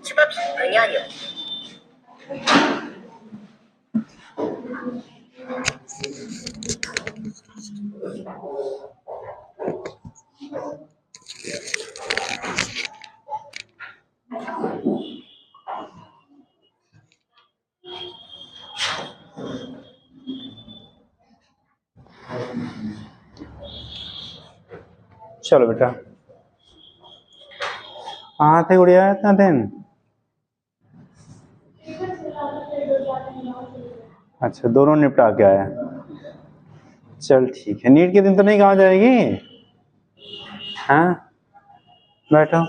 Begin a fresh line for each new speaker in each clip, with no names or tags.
什么品牌呀你？
चलो बेटा, कहाँ थे गुड़िया इतना दिन? अच्छा, दोनों निपटा के आया। चल ठीक है। नीट के दिन तो नहीं कहाँ जाएगी? हाँ, बैठो।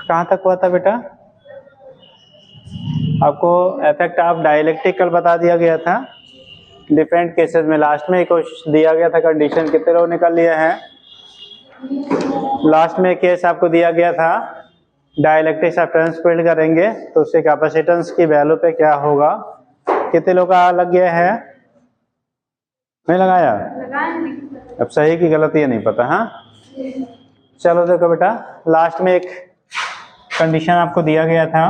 कहाँ तक हुआ था बेटा? आपको इफेक्ट ऑफ डाइलेक्ट्रिक कल बता दिया गया था। डिफरेंट केसेस में लास्ट में एक क्वेश्चन दिया गया था। कंडीशन कितने लोग निकाल लिए हैं? लास्ट में केस आपको दिया गया था, डाइलेक्ट्रिक सब्सटेंस फील्ड करेंगे तो उससे कैपेसिटेंस की वैल्यू पे क्या होगा। कितने लोग का लग गया है? नहीं लगाया? अब सही की गलती है नहीं पता। हाँ, चलो देखो बेटा, लास्ट में एक कंडीशन आपको दिया गया था,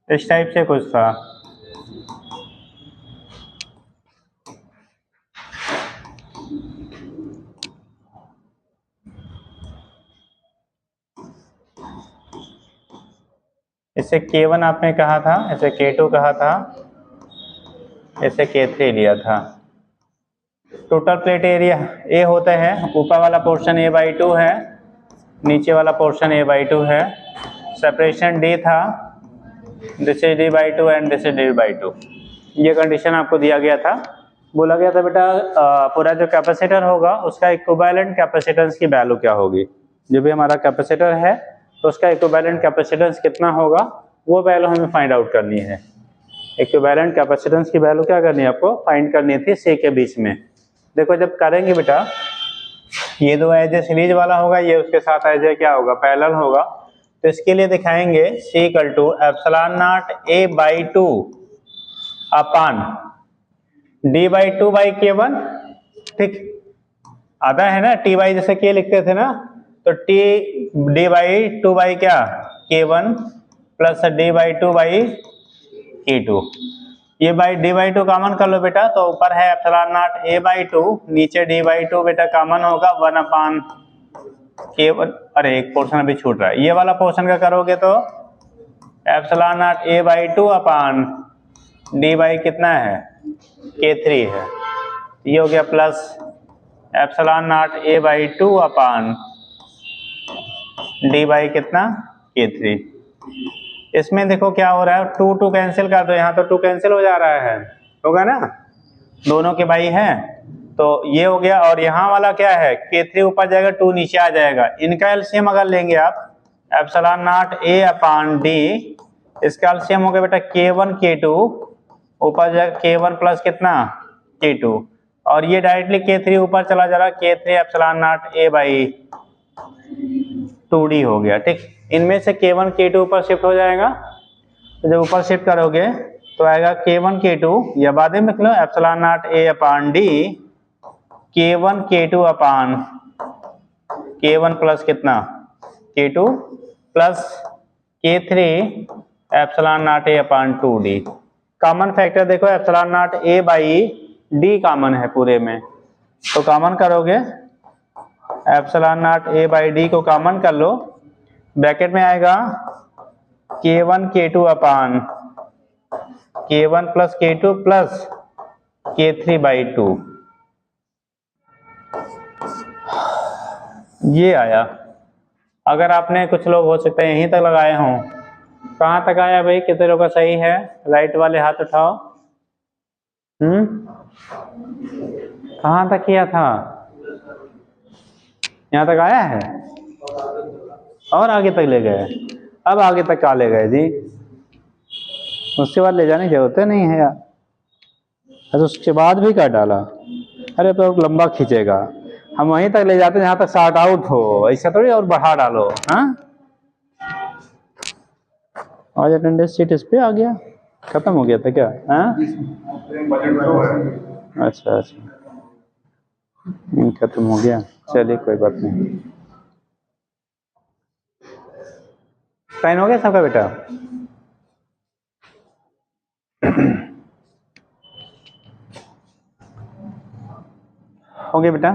इस टाइप से कुछ था। इसे K1 आपने कहा था, इसे K2 कहा था, इसे K3 लिया था। टोटल प्लेट एरिया A होता है, ऊपर वाला पोर्शन A/2 है, नीचे वाला पोर्शन A/2 है। सेपरेशन D था, this is D/2 and this is D/2। ये कंडीशन आपको दिया गया था। बोला गया था बेटा पूरा जो कैपेसिटर होगा उसका इक्विवेलेंट कैपेसिटेंस की वैल्यू क्या होगी। जो भी हमारा कैपेसिटर है तो उसका इक्विवेलेंट कैपेसिटेंस कितना होगा, वो वैल्यू हमें फाइंड आउट करनी है। इक्विवेलेंट कैपेसिटेंस की वैल्यू क्या करनी है आपको? फाइंड करनी थी C के बीच में। देखो जब करेंगे बेटा, ये दो एज सीरीज वाला होगा, ये उसके साथ एज क्या होगा? पैरेलल होगा। तो इसके लिए दिखाएंगे C = ε0 A/2 अपान D/2/K1। ठीक, आता है ना, T बाई जैसे K लिखते थे ना, तो T D/2 बाई क्या? K1 plus D/2 by K2। ये बाई D/2 कॉमन कर लो बेटा, तो ऊपर है ε0 A/2, नीचे D/2 बेटा कॉमन होगा 1 अपान K1। अरे एक पोर्शन अभी छूट रहा है, ये वाला पोर्शन का करोगे तो ε0 A/2 अपान D बाई कितना है? K3 है। ये हो गया plus ε0 A/2 upon D by कितना? K3। इसमें देखो क्या हो रहा है, 2 कैंसिल कर दो, यहाँ तो 2 कैंसिल हो जा रहा है, होगा ना, दोनों के बाई है, तो ये हो गया। और यहाँ वाला क्या है? K3 ऊपर जाएगा, 2 नीचे आ जाएगा। इनका एलसीएम अगर लेंगे आप, ε0 A अपान D, इसका एलसीएम हो गया बेटा K1 K2, ऊपर जाएगा K1 प्लस कितना? K2, और ये डायरेक्टली K3 ऊपर चला जा रहा है, K3 ε0 A/2D हो गया। ठीक, इनमें से K1 K2 ऊपर शिफ्ट हो जाएगा, तो जब ऊपर शिफ्ट करोगे तो आएगा K1 K2, या बाद में लिख लो ε0 A upon D, K1 K2 upon K1 plus कितना? K2 plus K3 ε0 A upon 2D। Common factor देखो ε0 A बाई D कॉमन है पूरे में, तो कॉमन करोगे ε0 A बाई D को कॉमन कर लो, ब्रैकेट में आएगा K1 K2 upon K1 plus K2 plus K3 by 2। ये आया। अगर आपने, कुछ लोग हो सकते हैं यहीं तक लगाए हों, कहाँ तक आया भाई? कितने लोगों का सही है? राइट वाले हाथ उठाओ। कहाँ तक किया था? यहाँ तक आया है और आगे तक ले गए? अब आगे तक कहाँ ले गए जी? उसके बाद ले जाने की जरूरत नहीं है यार। अरे उसके बाद भी क्या डाला? अरे तो लंबा खींचेगा, हम वहीं तक ले जाते हैं जहाँ तक शॉर्ट आउट हो, ऐसा थोड़ी और बढ़ा डालो। हाँ, आज अटेंडेंस शीट इस पे आ गया, खत्म हो गया था क्या? हाँ, अच्छा अच्छा, खत्म हो गया, चलिए कोई बात नहीं। साइन हो गया सबका बेटा? हो गया बेटा?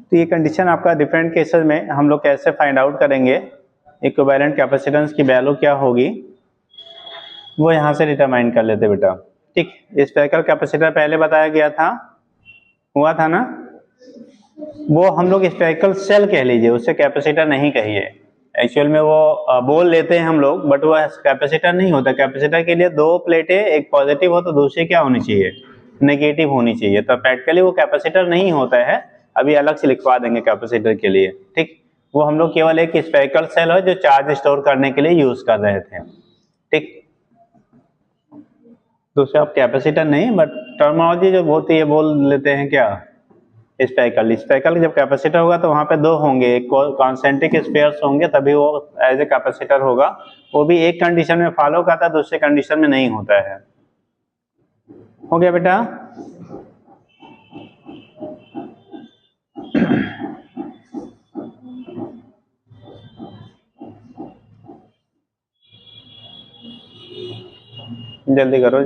तो ये कंडीशन आपका डिफरेंट केसेस में हम लोग कैसे फाइंड आउट करेंगे इक्विवेलेंट कैपेसिटेंस की वैल्यू क्या होगी, वो यहाँ से डिटरमाइन कर लेते बेटा। ठीक, स्फेरिकल कैपेसिटर पहले बताया गया था, हुआ था ना, वो हम लोग स्फेरिकल सेल कह लीजिए, उससे कैपेसिटर नहीं कहिए। एक्चुअल में वो बोल लेते हैं हम लोग, बट वो कैपेसिटर नहीं होता। कैपेसिटर के लिए दो प्लेटें, एक पॉजिटिव हो तो दूसरी क्या होनी चाहिए, नेगेटिव होनी चाहिए। तो प्रैक्टिकली वो कैपेसिटर नहीं होता है, अभी अलग से लिखवा देंगे कैपेसिटर के लिए। ठीक, वो हम लोग केवल एक स्फेरिकल सेल है जो चार्ज स्टोर करने के लिए यूज कर रहे थे। ठीक, दूसरे आप कैपेसिटर नहीं, बट टर्मिनोलॉजी जो होती है बोल लेते हैं क्या, स्फेरिकल। स्फेरिकल जब कैपेसिटर होगा तो वहां पे दो होंगे, एक कॉन्सेंट्रिक स्फीयर्स होंगे, तभी वो एज ए कैपेसिटर होगा। वो भी एक कंडीशन में फॉलो करता है, दूसरे कंडीशन में नहीं होता है। हो गया बेटा? जल्दी करो।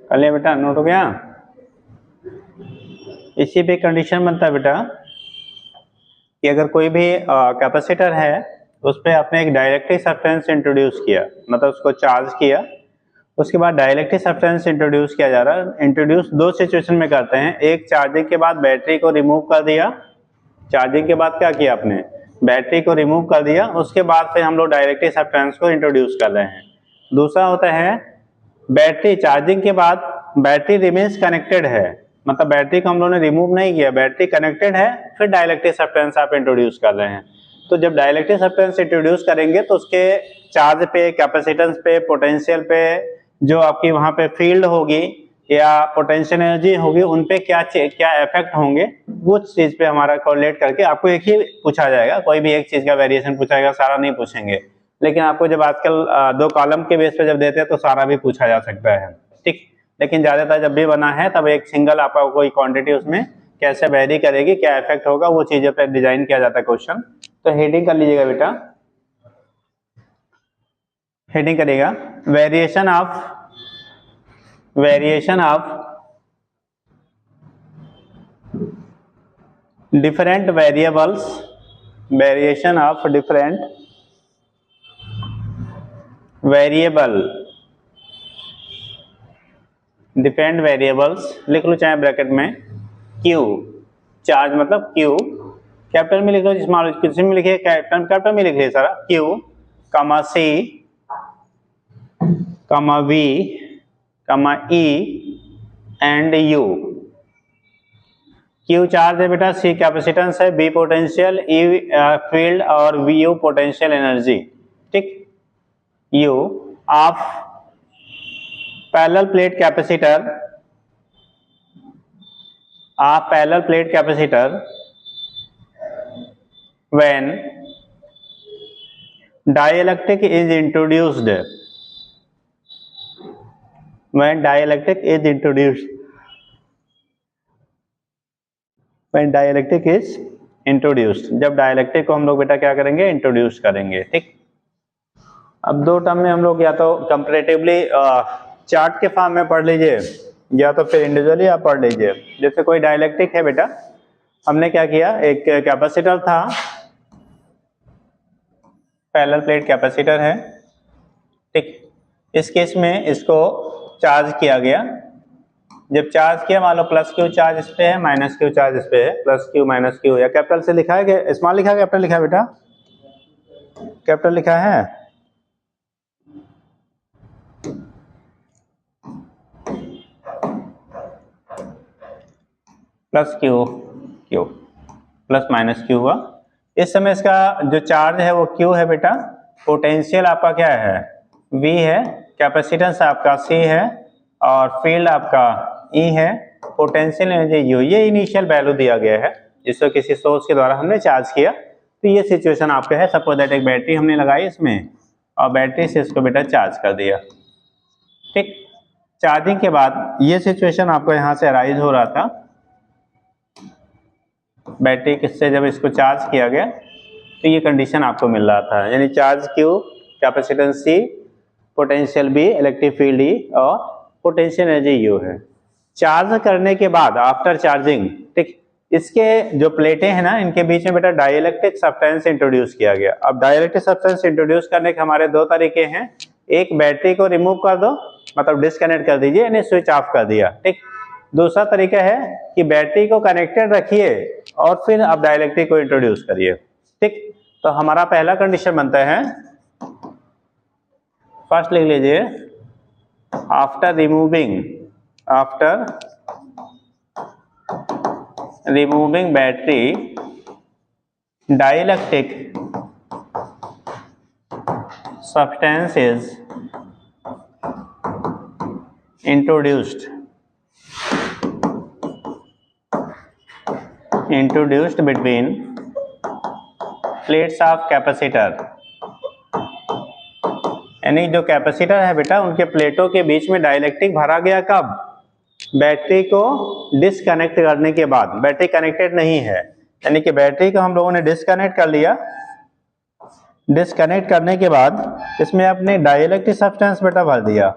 कर लिया बेटा? नोट हो गया? इसी पे कंडीशन बनता है बेटा कि अगर कोई भी कैपेसिटर है, उस पर आपने एक डाइलेक्ट्रिक सब्सटेंस इंट्रोड्यूस किया, मतलब उसको चार्ज किया, उसके बाद डाइलेक्ट्रिक सब्सटेंस इंट्रोड्यूस किया जा रहा है। इंट्रोड्यूस दो सिचुएशन में करते हैं, एक चार्जिंग के बाद बैटरी को रिमूव कर दिया, चार्जिंग के बाद क्या किया आपने, बैटरी को रिमूव कर दिया, उसके बाद फिर हम लोग डाइलेक्ट्रिक सब्सटेंस को इंट्रोड्यूस कर रहे हैं। दूसरा होता है बैटरी चार्जिंग के बाद बैटरी रिमेन्स कनेक्टेड है, मतलब बैटरी को हम लोगों ने रिमूव नहीं किया, बैटरी कनेक्टेड है, फिर डाइलेक्ट्रिक सब्सटेंस आप इंट्रोड्यूस कर रहे हैं। तो जब डाइलेक्ट्रिक सब्सटेंस इंट्रोड्यूस करेंगे तो उसके चार्ज पे, कैपेसिटेंस पे, पोटेंशियल पे, जो आपकी वहां पे फील्ड होगी या पोटेंशियल एनर्जी होगी, उन पे क्या क्या इफेक्ट होंगे, वो चीज पे हमारा कोरिलेट करके आपको एक ही पूछा जाएगा, कोई भी एक चीज का वेरिएशन पूछा जाएगा, सारा नहीं पूछेंगे। लेकिन आपको जब आजकल दो कॉलम के बेस पे जब देते हैं तो सारा भी पूछा जा सकता है। ठीक, लेकिन ज्यादातर जब भी बना है तब एक सिंगल आपका कोई क्वांटिटी उसमें कैसे वेरी करेगी, क्या इफेक्ट होगा, वो चीजों पर डिजाइन किया जाता है क्वेश्चन। तो हेडिंग कर लीजिएगा बेटा, हेडिंग करेगा variation of different variables, variation of different variable, different variables लिख लो चाहे ब्रैकेट में, क्यू, चार्ज मतलब क्यू, कैपिटल में लिख लो, स्मॉल किसी में लिखिए, कैपिटल में लिखिए सारा, क्यू कमा सी कमा वी कमा E and you. Q charge है बेटा, सी कैपेसिटेंस है, बी पोटेंशियल, ई फील्ड और वी यू पोटेंशियल एनर्जी। ठीक, you of parallel plate capacitor, of parallel plate capacitor when dielectric is introduced, when dielectric is introduced, when dielectric is introduced, जब dielectric को हम लोग बेटा क्या करेंगे, इंट्रोड्यूस करेंगे। ठीक, अब दो टर्म में हम लोग या तो कंपैरेटिवली चार्ट के फॉर्म में पढ़ लीजिए या तो फिर इंडिविजुअली आप पढ़ लीजिए। जैसे कोई डाइलेक्ट्रिक है बेटा, हमने क्या किया, एक कैपेसिटर था, पैरेलल प्लेट कैपेसिटर है। ठीक, इस केस में इसको चार्ज किया गया, जब चार्ज किया मान लो प्लस क्यू चार्ज इस पे है, माइनस क्यू चार्ज इस पे है, प्लस क्यू माइनस क्यू, या कैपिटल से लिखा है कि स्मॉल लिखा है, कैपिटल लिखा है बेटा? कैपिटल लिखा है। Plus Q Q plus minus Q हुआ। इस समय इसका जो चार्ज है वो क्यू है बेटा, पोटेंशियल आपका क्या है V है, कैपेसिटेंस आपका C है और फील्ड आपका E है, पोटेंशियल एनर्जी U। ये इनिशियल वैल्यू दिया गया है जिसको किसी सोर्स के द्वारा हमने चार्ज किया। तो ये सिचुएशन आपका है, सपोज दैट एक बैटरी हमने लगाई इसमें और बैटरी से इसको बेटा चार्ज कर दिया, ठीक। चार्जिंग के बाद ये सिचुएशन आपको यहाँ से अराइज हो रहा था, बैटरी किससे जब इसको चार्ज किया गया तो ये कंडीशन आपको मिल रहा था, यानी charge Q, capacitance C, potential B, electric field E और पोटेंशियल एनर्जी U है। चार्ज करने के बाद आफ्टर चार्जिंग, ठीक, इसके जो प्लेटें हैं ना इनके बीच में बेटा डाइइलेक्ट्रिक सब्सटेंस इंट्रोड्यूस किया गया। अब डाइइलेक्ट्रिक सब्सटेंस इंट्रोड्यूस करने के हमारे दो तरीके हैं, एक बैटरी को रिमूव कर दो, मतलब डिस्कनेक्ट कर दीजिए यानी स्विच ऑफ कर दिया, ठीक। दूसरा तरीका है कि बैटरी को कनेक्टेड रखिए और फिर आप डाइइलेक्ट्रिक को इंट्रोड्यूस करिए, ठीक। तो हमारा पहला कंडीशन बनता है, फर्स्ट लिख लीजिए, after removing battery dielectric substance is introduced between plates of capacitor, यानी जो कैपेसिटर है बेटा उनके प्लेटों के बीच में डाइइलेक्ट्रिक भरा गया कब? बैटरी को डिस्कनेक्ट करने के बाद। बैटरी कनेक्टेड नहीं है, यानी कि बैटरी को हम लोगों ने डिस्कनेक्ट कर लिया। डिस्कनेक्ट करने के बाद इसमें अपने डाइइलेक्ट्रिक सब्सटेंस बेटा भर दिया।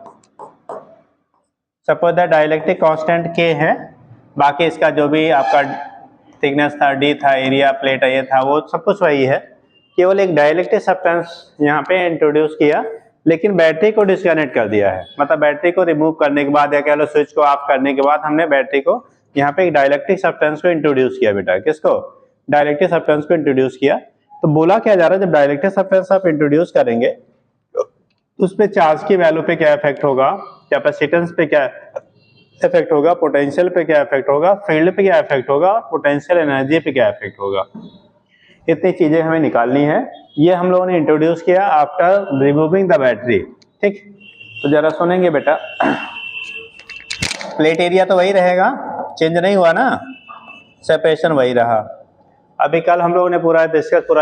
Suppose that dielectric constant K है, बाकी इसका जो भी आपका थिकनेस था, D था, एरिया प्लेट ये था, वो सब कुछ वही है। केवल एक डाइइलेक्ट्रिक सब्सटेंस यहाँ पे इंट्रोड्यूस किया, लेकिन बैटरी को डिस्कनेक्ट कर दिया है। मतलब बैटरी को रिमूव करने के बाद या कह लो स्विच को ऑफ करने के बाद हमने बैटरी को यहाँ पे एक डाइइलेक्ट्रिक सब्सटेंस को इंट्रोड्यूस किया बेटा। किसको? डाइइलेक्ट्रिक सब्सटेंस को इंट्रोड्यूस किया। तो बोला क्या जा रहा है, जब डाइइलेक्ट्रिक सब्सटेंस आप इंट्रोड्यूस करेंगे तो उस पे चार्ज की वैल्यू पे क्या इफेक्ट होगा, कैपेसिटेंस पे क्या इफेक्ट होगा, पोटेंशियल पे क्या इफेक्ट होगा, फील्ड पे क्या इफेक्ट होगा, पोटेंशियल एनर्जी पे क्या इफेक्ट होगा। इतनी चीजें हमें निकालनी है। ये हम लोगों ने इंट्रोड्यूस किया आफ्टर रिमूविंग द बैटरी, ठीक। तो जरा सुनेंगे बेटा, प्लेट एरिया तो वही रहेगा, चेंज नहीं हुआ ना, सेपरेशन वही रहा। अभी कल हम लोगों ने पूरा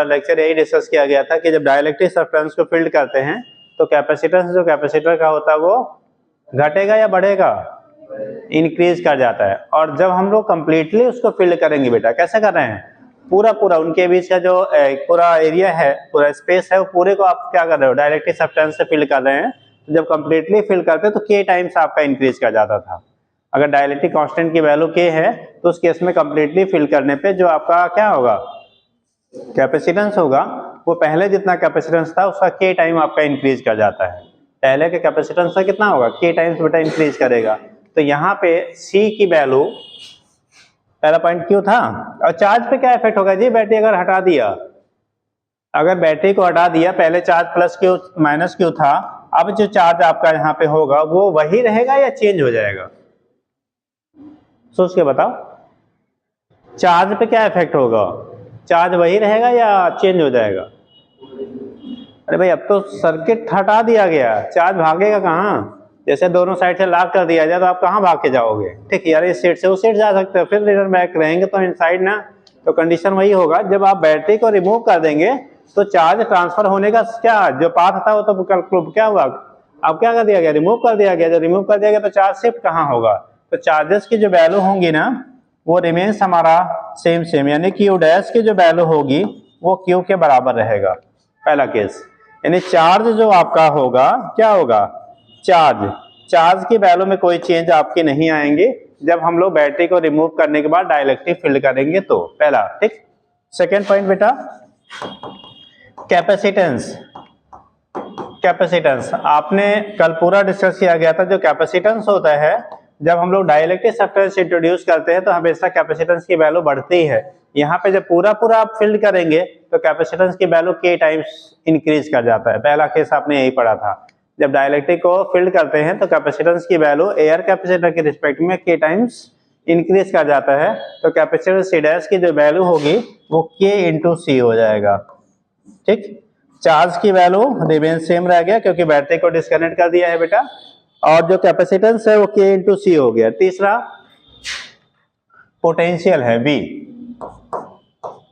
लेक्चर यही डिस्कस किया गया था कि जब डाइइलेक्ट्रिक सब्सटेंस को फील्ड करते हैं तो कैपेसिटेंस जो कैपेसिटर का होता है वो घटेगा या बढ़ेगा? इंक्रीज कर जाता है। और जब हम लोग कंप्लीटली उसको फील्ड करेंगे बेटा, कैसे कर रहे हैं, पूरा उनके बीच का जो पूरा एरिया है, पूरा स्पेस है, वो पूरे को आप क्या कर रहे हो, डाइइलेक्ट्रिक सब्सटेंस से फील्ड कर रहे हैं। तो जब कंप्लीटली फील्ड करते हैं तो K टाइम्स आपका इंक्रीज कर जाता था। अगर डाइइलेक्ट्रिक कांस्टेंट की वैल्यू K है तो उस केस में कंप्लीटली फिल करने पे जो आपका क्या होगा, कैपेसिटेंस होगा, वो पहले जितना कैपेसिटेंस था उसका K टाइम आपका इंक्रीज कर जाता है। पहले के कैपेसिटेंस का कितना होगा, K टाइम्स बेटा इंक्रीज करेगा। तो यहाँ पे C की वैल्यू, पहला पॉइंट Q था। और चार्ज पे क्या इफेक्ट होगा जी, बैटरी अगर हटा दिया, अगर बैटरी को हटा दिया, पहले charge plus Q minus Q था, अब जो चार्ज आपका यहाँ पे होगा वो वही रहेगा या चेंज हो जाएगा? सोच के बताओ, चार्ज पे क्या इफेक्ट होगा, चार्ज वही रहेगा या चेंज हो जाएगा? अरे भाई अब तो सर्किट हटा दिया गया, चार्ज भागेगा कहाँ? जैसे दोनों साइड से लॉक कर दिया जाए तो आप कहाँ भाग के जाओगे, ठीक। यार इस सीट से उस सीट जा सकते हो, फिर रिटर्न बैक रहेंगे तो इनसाइड ना। तो कंडीशन वही होगा, जब आप बैटरी को रिमूव कर देंगे तो चार्ज ट्रांसफर होने का क्या जो पाथ था वो तो क्या हुआ, अब क्या कर दिया गया, रिमूव कर दिया गया। जब रिमूव कर दिया गया तो चार्ज शिफ्ट कहाँ होगा, तो चार्जेस की जो वैल्यू होंगी ना वो रिमेन्स हमारा सेम, यानी Q डैश की जो वैल्यू होगी वो Q के बराबर रहेगा। पहला केस, यानी चार्ज जो आपका होगा क्या होगा, चार्ज की वैल्यू में कोई चेंज आपके नहीं आएंगे जब हम लोग बैटरी को रिमूव करने के बाद डाइइलेक्ट्रिक फील्ड करेंगे तो, पहला, ठीक। सेकेंड पॉइंट बेटा, कैपेसिटेंस आपने कल पूरा डिस्कस किया गया था। जो कैपेसिटेंस होता है जब हम लोग डाइलेक्ट्रिक सब्सटेंस इंट्रोड्यूस करते हैं तो हमेशा कैपेसिटेंस की वैल्यू बढ़ती है। यहाँ पे जब पूरा पूरा आप फिल्ड करेंगे तो कैपेसिटेंस की वैल्यू k टाइम्स इंक्रीज कर जाता है। पहला केस आपने यही पढ़ा था, जब डाइलेक्ट्रिक को फिल्ड करते हैं तो कैपेसिटेंस की वैल्यू एयर कैपेसिटर के रिस्पेक्ट में k टाइम्स इंक्रीज कर जाता है, तो कैपेसिटर C डैश की जो वैल्यू होगी वो k इंटू सी हो जाएगा। ठीक, चार्ज की वैल्यू रिमेन सेम रह गया क्योंकि बैटरी को डिस्कनेक्ट कर दिया है बेटा, और जो कैपेसिटेंस है वो k इंटू सी हो गया। तीसरा पोटेंशियल है V।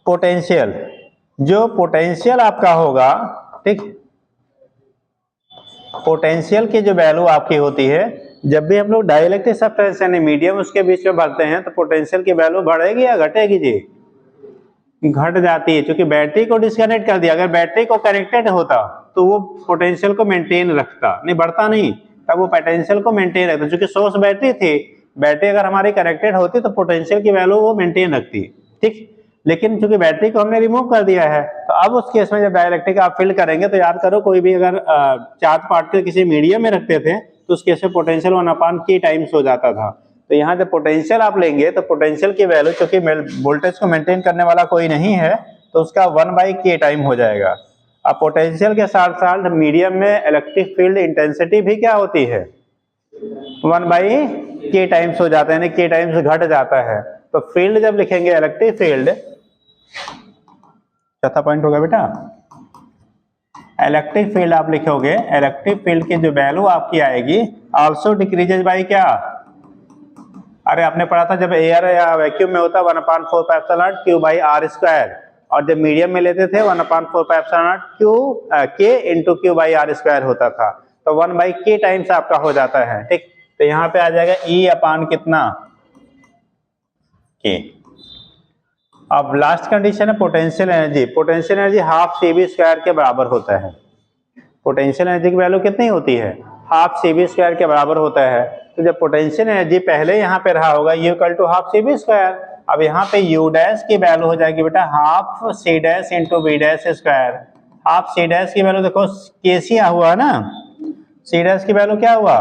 पोटेंशियल, जो पोटेंशियल आपका होगा, ठीक, पोटेंशियल की जो वैल्यू आपकी होती है, जब भी हम लोग डाइलेक्ट्रिक सब्सटेंस यानी मीडियम उसके बीच में भरते हैं तो पोटेंशियल की वैल्यू बढ़ेगी या घटेगी जी? घट जाती है, क्योंकि बैटरी को डिस्कनेक्ट कर दिया। अगर बैटरी को कनेक्टेड होता तो वो पोटेंशियल को मेंटेन रखता, नहीं बढ़ता नहीं, तब वो पोटेंशियल को मेंटेन रखता। क्योंकि सोर्स बैटरी थी, बैटरी अगर हमारी कनेक्टेड होती तो पोटेंशियल की वैल्यू वो मेंटेन रखती। ठीक, लेकिन चूंकि बैटरी को हमने रिमूव कर दिया है तो अब उस केस में जब डाइलेक्ट्रिक आप फिल करेंगे तो याद करो, कोई भी अगर चार्ज पार्टिकल किसी मीडियम में रखते थे तो उस केस में पोटेंशियल 1/k टाइम्स हो जाता था। तो यहाँ जब पोटेंशियल आप लेंगे तो पोटेंशियल की वैल्यू, क्योंकि वोल्टेज को मेंटेन करने वाला कोई नहीं है, तो उसका 1/k टाइम हो जाएगा। अब पोटेंशियल के साथ साथ मीडियम में इलेक्ट्रिक फील्ड इंटेंसिटी भी क्या होती है? 1/k टाइम्स हो जाता है, यानी k टाइम्स घट जाता है। तो फील्ड जब लिखेंगे इलेक्ट्रिक फील्ड, चौथा पॉइंट होगा बेटा, इलेक्ट्रिक फील्ड आप लिखोगे, इलेक्ट्रिक फील्ड की जो वैल्यू आपकी आएगी आल्सो डिक्रीजेज बाय क्या? अरे आपने पढ़ा था जब एयर या वैक्यूम में होता 1/4 Q बाई आर स्क्वायर, और जब मीडियम में लेते थे 1/4 Q K into Q by R square होता था, तो 1/k टाइम्स आपका हो जाता है। ठीक, तो यहाँ पे आ जाएगा E अपान कितना? K। अब लास्ट कंडीशन है potential energy. Potential energy half CV square के बराबर होता है। पोटेंशियल एनर्जी की वैल्यू कितनी होती है? हाफ CV स्क्वायर के बराबर होता है। तो जब पोटेंशियल एनर्जी पहले यहाँ पे रहा होगा U equal to half CV square, अब यहाँ पे U डैश की वैल्यू हो जाएगी बेटा half C dash into V dash square. Half C dash की वैल्यू देखो KC हुआ ना, C डैश की वैल्यू क्या हुआ?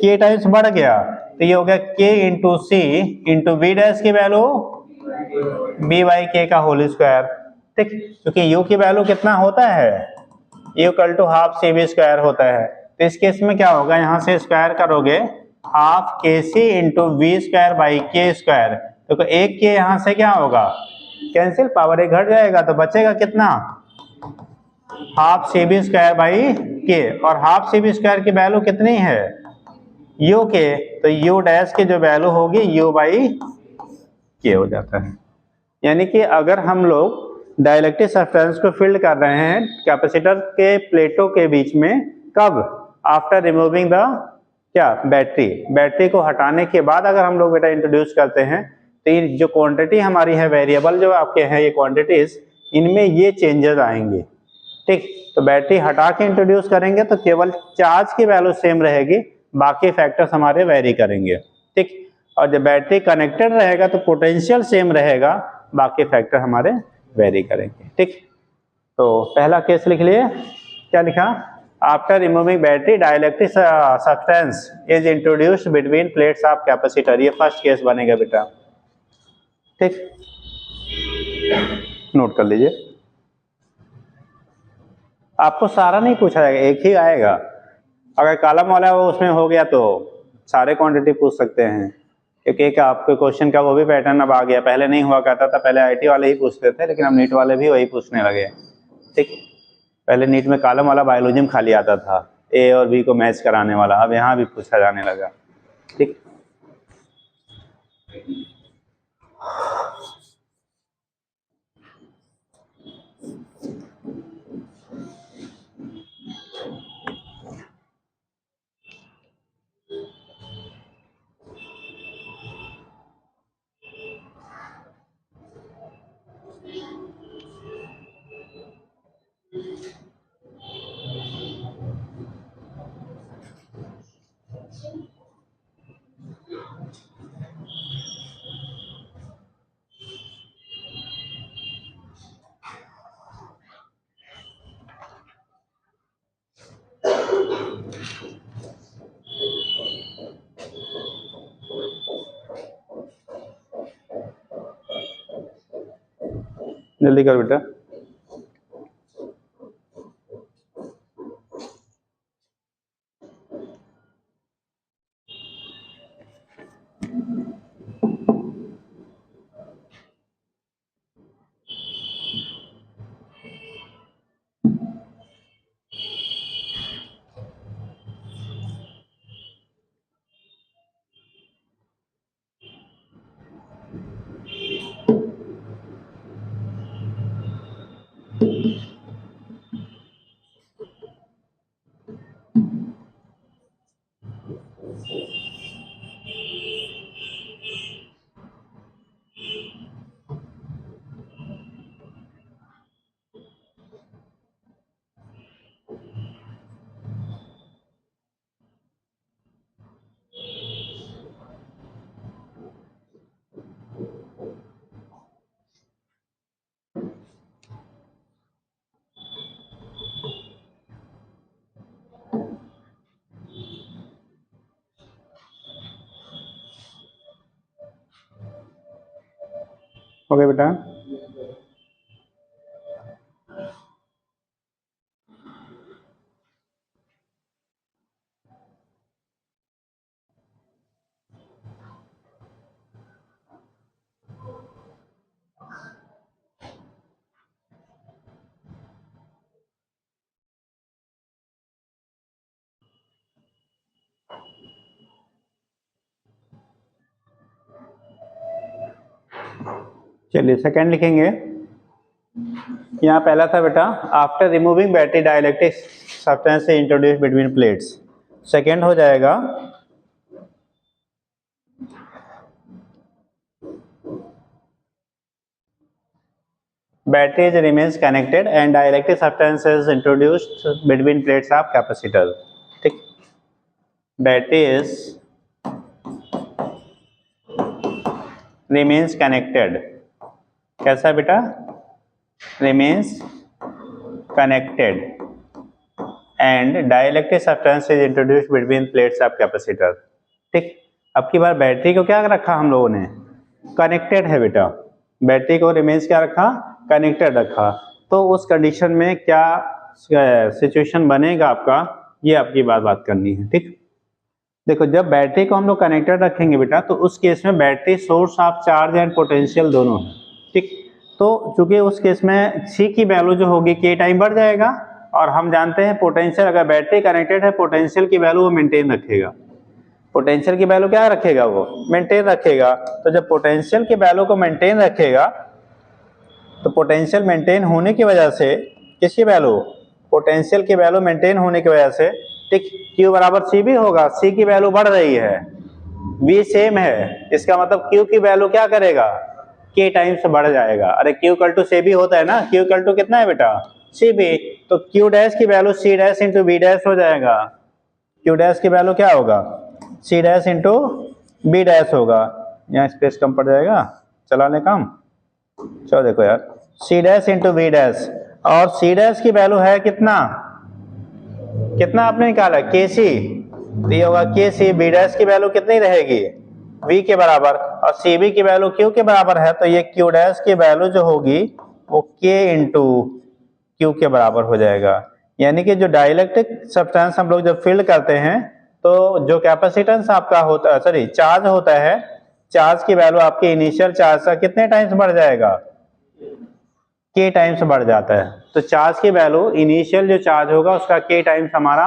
K टाइम्स बढ़ गया, तो ये हो गया K into C into V dash की वैल्यू B/K का होल स्क्वायर। ठीक, क्योंकि U की वैल्यू कितना होता है? U equal to half CV square होता है। तो इस केस में क्या होगा, यहाँ से स्क्वायर करोगे half KC into V square by K square, तो एक के यहाँ से क्या होगा? कैंसिल, पावर एक घट जाएगा, तो बचेगा कितना? Half CV square by K, और हाफ CV स्क्वायर की वैल्यू कितनी है? U के, तो U डैश की जो वैल्यू होगी U बाई K हो जाता है। यानी कि अगर हम लोग डाइलेक्ट्रिक सब्सटेंस को फिल्ड कर रहे हैं कैपेसिटर के प्लेटों के बीच में, कब? आफ्टर रिमूविंग द क्या? बैटरी को हटाने के बाद अगर हम लोग बेटा इंट्रोड्यूस करते हैं तो ये जो क्वांटिटी हमारी है, वेरिएबल जो आपके हैं ये क्वांटिटीज, इनमें ये चेंजेस आएंगे। ठीक, तो बैटरी हटा के इंट्रोड्यूस करेंगे तो केवल चार्ज की वैल्यू सेम रहेगी, बाकी फैक्टर्स हमारे वेरी करेंगे। ठीक, और जब बैटरी कनेक्टेड रहेगा तो पोटेंशियल सेम रहेगा, बाकी फैक्टर हमारे वेरी करेंगे। ठीक, तो पहला केस लिख लिए, क्या लिखा? After removing battery dielectric substance is introduced between plates of capacitor, ये फर्स्ट केस बनेगा बेटा। ठीक, नोट कर लीजिए। आपको सारा नहीं पूछा जाएगा, एक ही आएगा। अगर कॉलम वाला वो उसमें हो गया तो सारे क्वांटिटी पूछ सकते हैं, क्योंकि एक आपके क्वेश्चन का वो भी पैटर्न अब आ गया, पहले नहीं हुआ करता था, पहले IT वाले ही पूछते थे, लेकिन अब नीट वाले भी वही पूछने लगे। ठीक, पहले नीट में कॉलम वाला बायोलॉजी में खाली आता था, A और B को मैच कराने वाला, अब यहाँ भी पूछा जाने लगा। ठीक, जल्दी कर बेटा। ओके बेटा। चलिए सेकंड लिखेंगे। यहाँ पहला था बेटा, after removing battery dielectric substance से इंट्रोड्यूस बिटवीन प्लेट्स। सेकंड हो जाएगा batteries remains connected and dielectric substance is introduced between plates of capacitor। ठीक, batteries remains connected, कैसा बेटा, remains connected and dielectric substance is introduced between plates of capacitor। ठीक, अब की बार battery को क्या रखा हम लोगों ने, कनेक्टेड है बेटा, बैटरी को रिमेन्स क्या रखा, कनेक्टेड रखा। तो उस कंडीशन में क्या सिचुएशन बनेगा आपका, ये आपकी बात करनी है। ठीक, देखो जब बैटरी को हम लोग कनेक्टेड रखेंगे बेटा, तो उस केस में battery source of charge and potential दोनों है। ठीक, तो चूंकि उस केस में सी की वैल्यू जो होगी के टाइम बढ़ जाएगा, और हम जानते हैं पोटेंशियल, अगर बैटरी कनेक्टेड है पोटेंशियल की वैल्यू वो मेंटेन रखेगा, पोटेंशियल की वैल्यू क्या रखेगा, वो मेंटेन रखेगा। तो जब पोटेंशियल की वैल्यू को मेंटेन रखेगा, तो पोटेंशियल मेंटेन होने की वजह से किसकी वैल्यू, पोटेंशियल की वैल्यू मेंटेन होने की वजह से, ठीक, Q बराबर C भी होगा, C की वैल्यू बढ़ रही है, V सेम है, इसका मतलब Q की वैल्यू क्या करेगा, K टाइम्स बढ़ जाएगा। अरे Q इक्वल टू C भी होता है ना, Q इक्वल टू कितना है बेटा, C भी, तो Q डैश की value C dash into B dash हो जाएगा, Q डैश की वैल्यू क्या होगा, C dash into B dash होगा। यहाँ स्पेस कम पड़ जाएगा, चला ले काम। चलो देखो यार, C dash into B dash, और C डैश की वैल्यू है कितना, कितना आपने निकाला, KC, ये होगा KC। B डैश की वैल्यू कितनी रहेगी, V के बराबर, और CB की वैल्यू Q के बराबर है, तो ये Q डैश की वैल्यू जो होगी वो K इंटू Q के बराबर हो जाएगा। यानी कि जो डाइलेक्ट्रिक सब्सटेंस हम लोग जब फील्ड करते हैं, तो जो कैपेसिटेंस आपका होता है, सॉरी चार्ज होता है, चार्ज की वैल्यू आपके इनिशियल चार्ज से कितने टाइम्स बढ़ जाएगा, K टाइम्स बढ़ जाता है। तो चार्ज की वैल्यू इनिशियल जो चार्ज होगा उसका K टाइम्स हमारा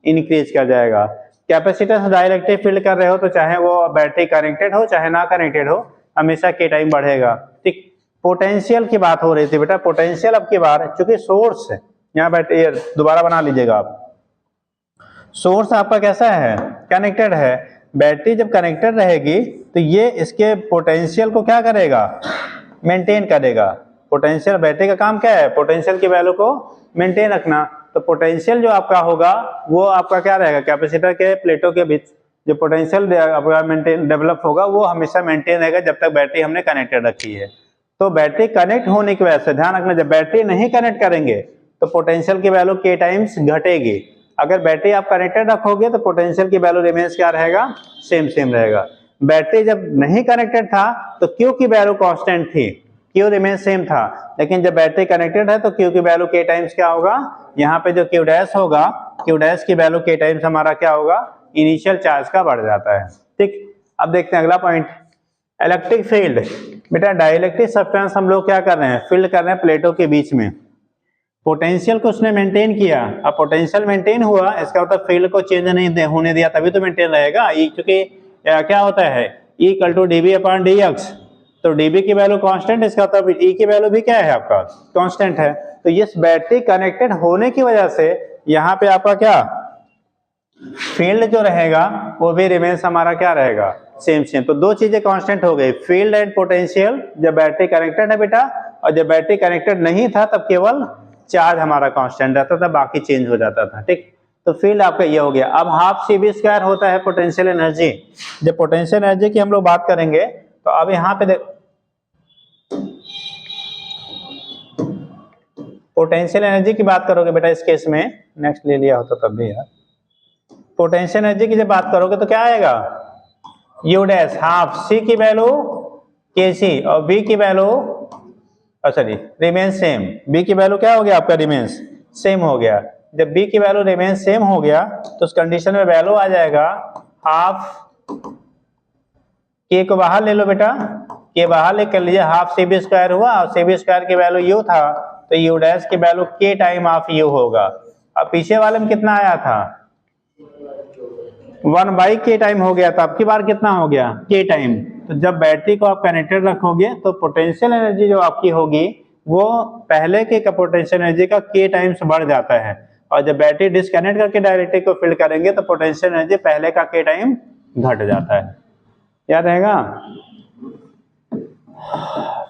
इंक्रीज कर जाएगा। कैपेसिटेंस डाइलेक्ट्रिक फील्ड कर रहे हो, तो चाहे वो बैटरी कनेक्टेड हो चाहे ना कनेक्टेड हो, हमेशा K टाइम बढ़ेगा। ठीक, पोटेंशियल की बात हो रही थी बेटा, पोटेंशियल अब की बार चूंकि सोर्स है, यहाँ बैटरी दोबारा बना लीजिएगा आप, सोर्स आपका कैसा है, कनेक्टेड है, बैटरी जब कनेक्टेड रहेगी तो ये इसके पोटेंशियल को क्या करेगा, मेंटेन करेगा। पोटेंशियल, बैटरी का काम क्या है, पोटेंशियल की वैल्यू को मेंटेन रखना। तो पोटेंशियल जो आपका होगा वो आपका क्या रहेगा, कैपेसिटर के प्लेटों के बीच जो पोटेंशियल आपका मेंटेन डेवलप होगा वो हमेशा मेंटेन रहेगा जब तक बैटरी हमने कनेक्टेड रखी है। तो बैटरी कनेक्ट होने की वजह से ध्यान रखना, जब बैटरी नहीं कनेक्ट करेंगे तो पोटेंशियल की वैल्यू K टाइम्स घटेगी। अगर बैटरी आप कनेक्टेड रखोगे तो पोटेंशियल की वैल्यू रिमेन्स क्या रहेगा, सेम रहेगा। बैटरी जब नहीं कनेक्टेड था तो Q की वैल्यू कांस्टेंट थी, Q रिमेन सेम था, लेकिन जब बैटरी कनेक्टेड है तो Q की वैल्यू K टाइम्स क्या होगा, यहाँ पे जो Q डैश होगा, Q डैश की वैल्यू K टाइम्स हमारा क्या होगा, इनिशियल चार्ज का बढ़ जाता है। ठीक, अब देखते हैं अगला पॉइंट, इलेक्ट्रिक फील्ड। बेटा डाइलेक्ट्रिक सब्सटेंस हम लोग क्या कर रहे हैं, फील्ड कर रहे हैं प्लेटों के बीच में, पोटेंशियल को उसने मेंटेन किया। अब पोटेंशियल मेंटेन हुआ, इसका मतलब फील्ड को चेंज नहीं होने दिया, तभी तो मेंटेन रहेगा। क्योंकि क्या होता है, E equal to dB upon dx, तो dB की वैल्यू कांस्टेंट, इसका मतलब E की वैल्यू भी क्या है आपका, कांस्टेंट है। तो इस बैटरी कनेक्टेड होने की वजह से यहाँ पे आपका क्या फील्ड जो रहेगा वो भी रिमेन्स हमारा क्या रहेगा, सेम सेम। तो दो चीजें कांस्टेंट हो गई, फील्ड एंड पोटेंशियल, जब बैटरी कनेक्टेड है बेटा, और जब बैटरी कनेक्टेड नहीं था तब केवल चार्ज हमारा कांस्टेंट रहता था, बाकी चेंज हो जाता था। ठीक, तो फील्ड आपका ये हो गया। अब हाफ CV स्क्वायर होता है पोटेंशियल एनर्जी। जब पोटेंशियल एनर्जी की हम लोग बात करेंगे तो अब यहाँ पे पोटेंशियल एनर्जी की बात करोगे बेटा, इस केस में नेक्स्ट ले लिया होता तब भी यार, पोटेंशियल एनर्जी की जब बात करोगे तो क्या आएगा, यू डैश हाफ सी की वैल्यू के सी और बी की value sorry remain same, B की वैल्यू क्या हो गया आपका, रिमेन्स सेम हो गया। जब बी की वैल्यू रिमेन सेम हो गया तो उस कंडीशन में वैल्यू आ जाएगा हाफ, के को बाहर ले लो बेटा, के बाहर ले कर लीजिए, हाफ CV स्क्वायर हुआ, और CV स्क्वायर की वैल्यू यू था, तो यू डैश की वैल्यू के टाइम ऑफ यू होगा। अब पीछे वाले में कितना आया था, 1/k टाइम हो गया था, अब की बार कितना हो गया, k टाइम। तो जब बैटरी को आप कनेक्टेड रखोगे तो पोटेंशियल एनर्जी जो आपकी होगी वो पहले के पोटेंशियल एनर्जी का k टाइम्स बढ़ जाता है, और जब बैटरी डिस्कनेक्ट करके डायरेक्टली को फिल करेंगे तो पोटेंशियल एनर्जी पहले का k टाइम घट जाता है। याद रहेगा,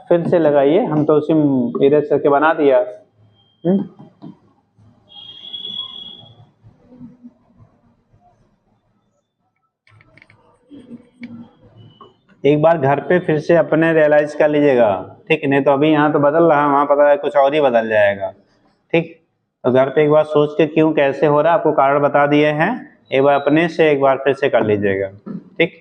फिर से लगाइए, हम तो उसी इरेज करके बना दिया। एक बार घर पे फिर से अपने रियलाइज कर लीजिएगा, ठीक, नहीं तो अभी यहाँ तो बदल रहा है, वहाँ पता है कुछ और ही बदल जाएगा। ठीक, तो घर पे एक बार सोच के क्यों कैसे हो रहा है, आपको कारण बता दिए हैं, एक बार अपने से एक बार फिर से कर लीजिएगा। ठीक,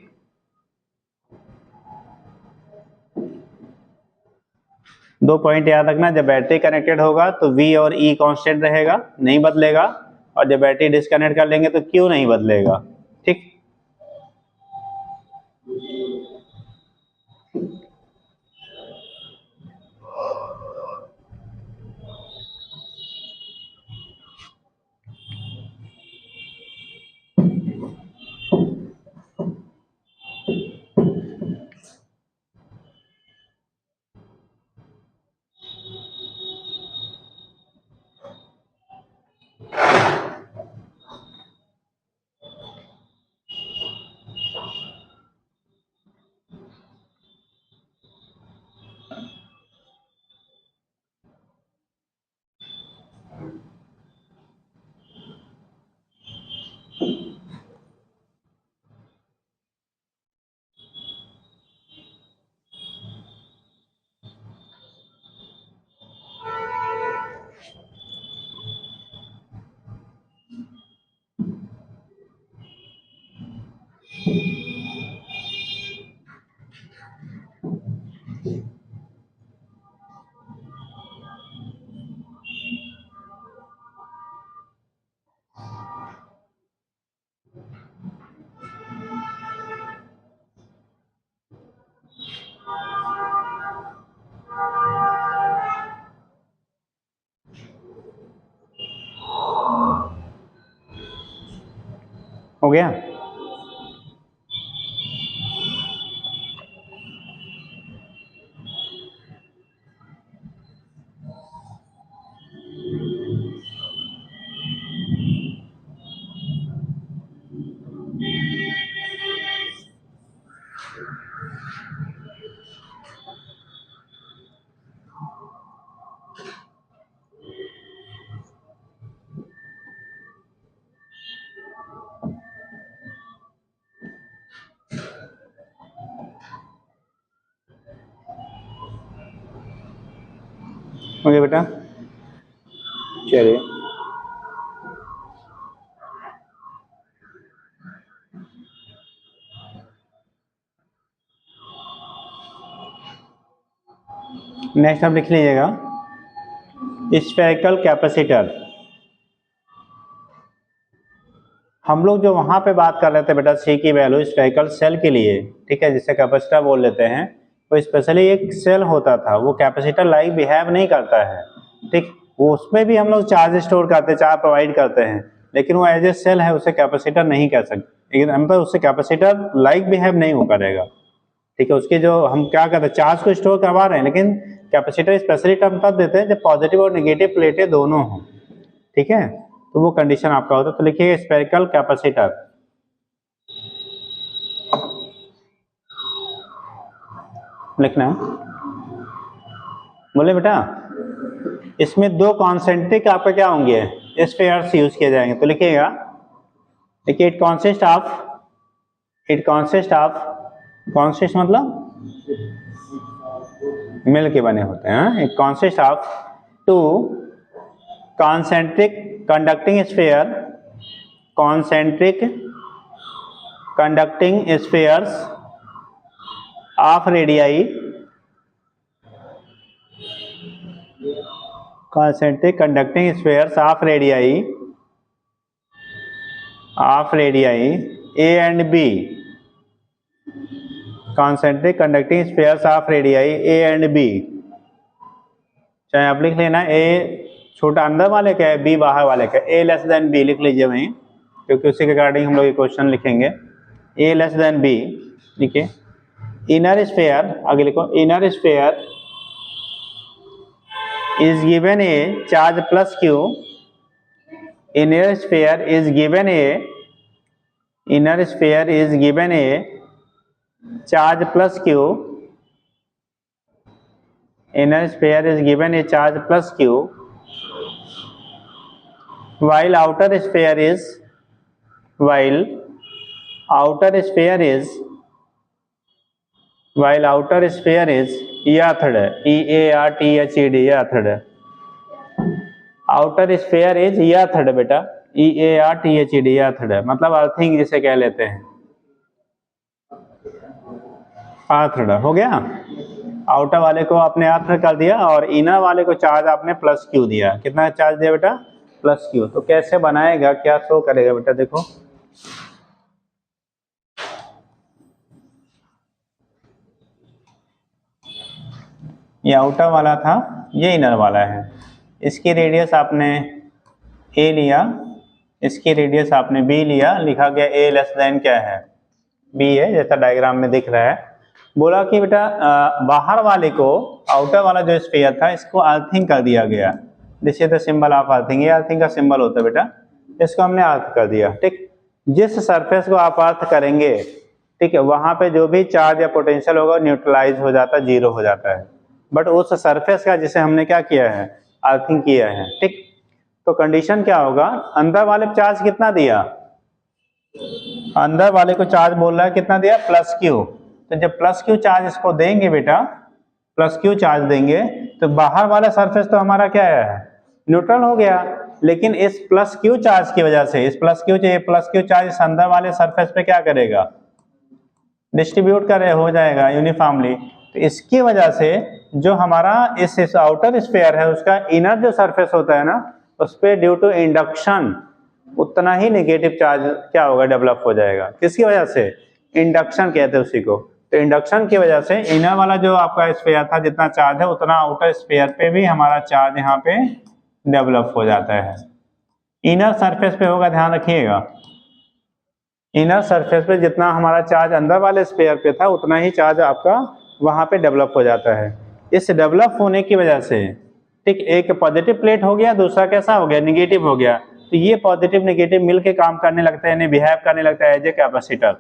दो पॉइंट याद रखना, जब बैटरी कनेक्टेड होगा तो V और E कांस्टेंट रहेगा, नहीं बदलेगा, और जब बैटरी डिस्कनेक्ट कर लेंगे तो Q नहीं बदलेगा। ठीक, हो गया। हो गया बेटा, चलिए नेक्स्ट आप लिख लीजिएगा स्फेरिकल कैपेसिटर। हम लोग जो वहां पे बात कर रहे थे बेटा सी की वैल्यू स्फेरिकल सेल के लिए, ठीक है, जिसे कैपेसिटर बोल लेते हैं, वो स्पेशली एक सेल होता था, वो कैपेसिटर लाइक बिहेव नहीं करता है, ठीक। वो उसमें भी हम लोग चार्ज स्टोर करते हैं, चार्ज प्रोवाइड करते हैं, लेकिन वो एज ए सेल है, उसे कैपेसिटर नहीं कह सकते, लेकिन हम पर उससे कैपेसिटर लाइक बिहेव नहीं हो करेगा, ठीक है। उसके जो हम क्या करते हैं, चार्ज को स्टोर करवा रहे हैं, लेकिन कैपेसिटर स्पेशली टर्म तब देते हैं जब पॉजिटिव और नेगेटिव प्लेटें दोनों हों, ठीक है, तो वो कंडीशन आपका होता है। तो लिखिए स्फेरिकल कैपेसिटर। लिखना है, बोले बेटा इसमें दो कॉन्सेंट्रिक आपका क्या होंगे, स्फीयर्स यूज किए जाएंगे। तो लिखिएगा, देखिए इट कॉन्सिस्ट मतलब मिल के बने होते हैं। It consist of to concentric conducting spheres of radii, concentric conducting spheres of radii A and B, concentric conducting spheres of radii A and B, चाहे आप लिख लेना A छोटा अंदर वाले का है, B बाहर वाले का, A लेस देन B लिख लीजिए वहीं, क्योंकि उसी के अकॉर्डिंग हम लोग ये क्वेश्चन लिखेंगे। A लेस देन B, ठीक है। इनर स्फीयर, आगे लिखो, inner sphere is given a charge plus q, inner sphere is given a charge plus q, inner sphere is given a charge plus q, while outer sphere is earthed, EARTHED, earthed, outer sphere is earthed बेटा, EARTHED, earthed मतलब earthing जिसे कह लेते हैं, earthed हो गया। Outer वाले को आपने अर्थ कर दिया और इनर वाले को चार्ज आपने प्लस क्यू दिया। कितना चार्ज दिया बेटा, प्लस क्यू। तो कैसे बनाएगा, क्या शो करेगा बेटा, देखो ये आउटर वाला था, ये इनर वाला है। इसकी रेडियस आपने ए लिया, इसकी रेडियस आपने बी लिया, लिखा गया ए लेस देन क्या है, बी है, जैसा डायग्राम में दिख रहा है। बोला कि बेटा बाहर वाले को, आउटर वाला जो स्फीयर था, इसको अर्थिंग कर दिया गया। This is the symbol of earthing, ये अर्थिंग का सिंबल होता है बेटा, इसको हमने अर्थ कर दिया, ठीक। जिस सरफेस को आप अर्थ करेंगे, ठीक है, वहां पे जो भी चार्ज या पोटेंशियल होगा न्यूट्रलाइज हो जाता है, जीरो हो जाता है। बट उस सरफेस का जिसे हमने क्या किया है, अर्थिंग किया है, ठीक। तो कंडीशन क्या होगा, अंदर वाले चार्ज कितना दिया, अंदर वाले को चार्ज बोल रहा है कितना दिया, प्लस क्यू। तो जब प्लस क्यू चार्ज इसको देंगे बेटा, प्लस क्यू चार्ज देंगे, तो बाहर वाला सरफेस तो हमारा क्या है, न्यूट्रल हो गया। लेकिन इस प्लस क्यू चार्ज की वजह से, इस प्लस क्यू चार्ज इस अंदर वाले सरफेस पे क्या करेगा, डिस्ट्रीब्यूट करे हो जाएगा यूनिफॉर्मली। तो इसकी वजह से जो हमारा इस आउटर स्फीयर है, उसका इनर जो सरफेस होता है ना, उस पर ड्यू टू इंडक्शन उतना ही नेगेटिव चार्ज क्या होगा, डेवलप हो जाएगा। किसकी वजह से, इंडक्शन कहते हैं उसी को। तो इंडक्शन की वजह से इनर वाला जो आपका स्फीयर था, जितना चार्ज है उतना आउटर स्फीयर पे भी हमारा चार्ज यहाँ पे डेवलप हो जाता है। इनर सरफेस पे होगा, ध्यान रखिएगा, इनर सरफेस पे जितना हमारा चार्ज अंदर वाले स्फीयर पे था, उतना ही चार्ज आपका वहां पे डेवलप हो जाता है। इस डेवलप होने की वजह से, ठीक, एक पॉजिटिव प्लेट हो गया, दूसरा कैसा हो गया, निगेटिव हो गया। तो ये पॉजिटिव नेगेटिव मिलके काम करने लगता है, यानी बिहेव करने लगता है एज ए कैपेसिटर।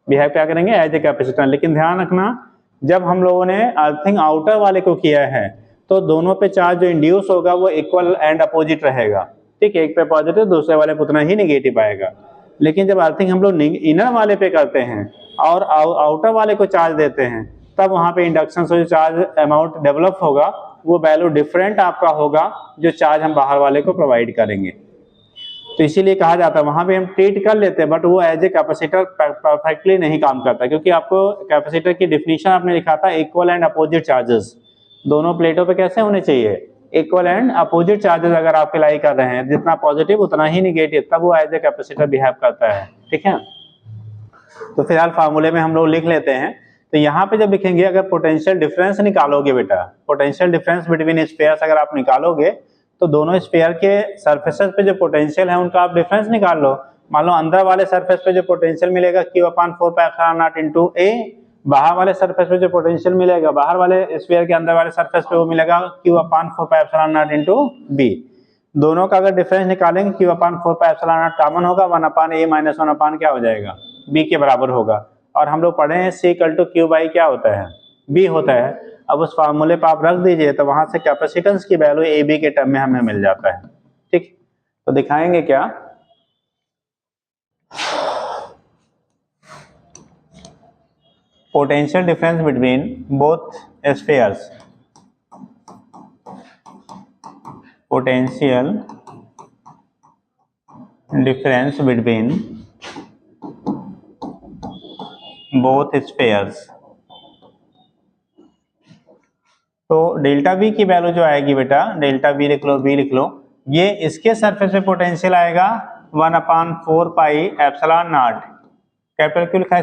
बिहेव क्या करेंगे, एज ए कैपेसिटर। लेकिन ध्यान रखना, जब हम लोगों ने अर्थिंग आउटर वाले को किया है, तो दोनों पे चार्ज जो इंड्यूस होगा वो इक्वल एंड अपोजिट रहेगा, ठीक है, एक पे पॉजिटिव, दूसरे वाले पे उतना ही नेगेटिव आएगा। लेकिन जब अर्थिंग हम लोग इनर वाले पे करते हैं और आउटर वाले को चार्ज देते हैं, तब वहां पे इंडक्शन से जो चार्ज अमाउंट डेवलप होगा, वो वैल्यू डिफरेंट आपका होगा जो चार्ज हम बाहर वाले को प्रोवाइड करेंगे। तो इसीलिए कहा जाता है, वहां पे हम ट्रीट कर लेते हैं, बट वो एज ए कैपेसिटर परफेक्टली नहीं काम करता, क्योंकि आपको कैपेसिटर की डिफिनीशन आपने लिखा था इक्वल एंड अपोजिट चार्जेस। दोनों प्लेटों पे कैसे होने चाहिए, इक्वल एंड अपोजिट चार्जेस अगर आपके लाई कर रहे हैं, जितना पॉजिटिव उतना ही निगेटिव, तब वो एज ए कैपेसिटर बिहेव करता है। ठीक है, तो फिलहाल फार्मूले में हम लोग लिख लेते हैं। तो यहाँ पे जब लिखेंगे, अगर पोटेंशियल डिफरेंस निकालोगे बेटा, पोटेंशियल डिफरेंस बिटवीन स्फीयर्स अगर आप निकालोगे तो दोनों स्फीयर के सरफेसेस पे जो पोटेंशियल है उनका आप डिफरेंस निकाल लो। मान लो अंदर वाले सरफेस पे जो पोटेंशियल मिलेगा Q/4πε0 इंटू ए, बाहर वाले सरफेस पे जो पोटेंशियल मिलेगा, बाहर वाले स्फीयर के अंदर वाले सरफेस पे वो मिलेगा Q/4πε0 इंटू बी। दोनों का अगर डिफरेंस निकालेंगे Q/4πε0 कॉमन होगा, 1/a माइनस 1 क्या हो जाएगा, b के बराबर होगा। और हम लोग पढ़े हैं C=Q क्या होता है, b होता है। अब उस फार्मूले पर आप रख दीजिए तो वहां से कैपेसिटेंस की वैल्यू ए बी के टर्म में हमें मिल जाता है। ठीक, तो दिखाएंगे क्या, potential difference between both spheres, potential difference between both spheres. तो डेल्टा वी की वैल्यू जो आएगी बेटा, डेल्टा वी लिख लो, बी लिख लो, ये इसके सरफेस पे पोटेंशियल आएगा 1/4πε0, कैपिटल क्यू लिखा है,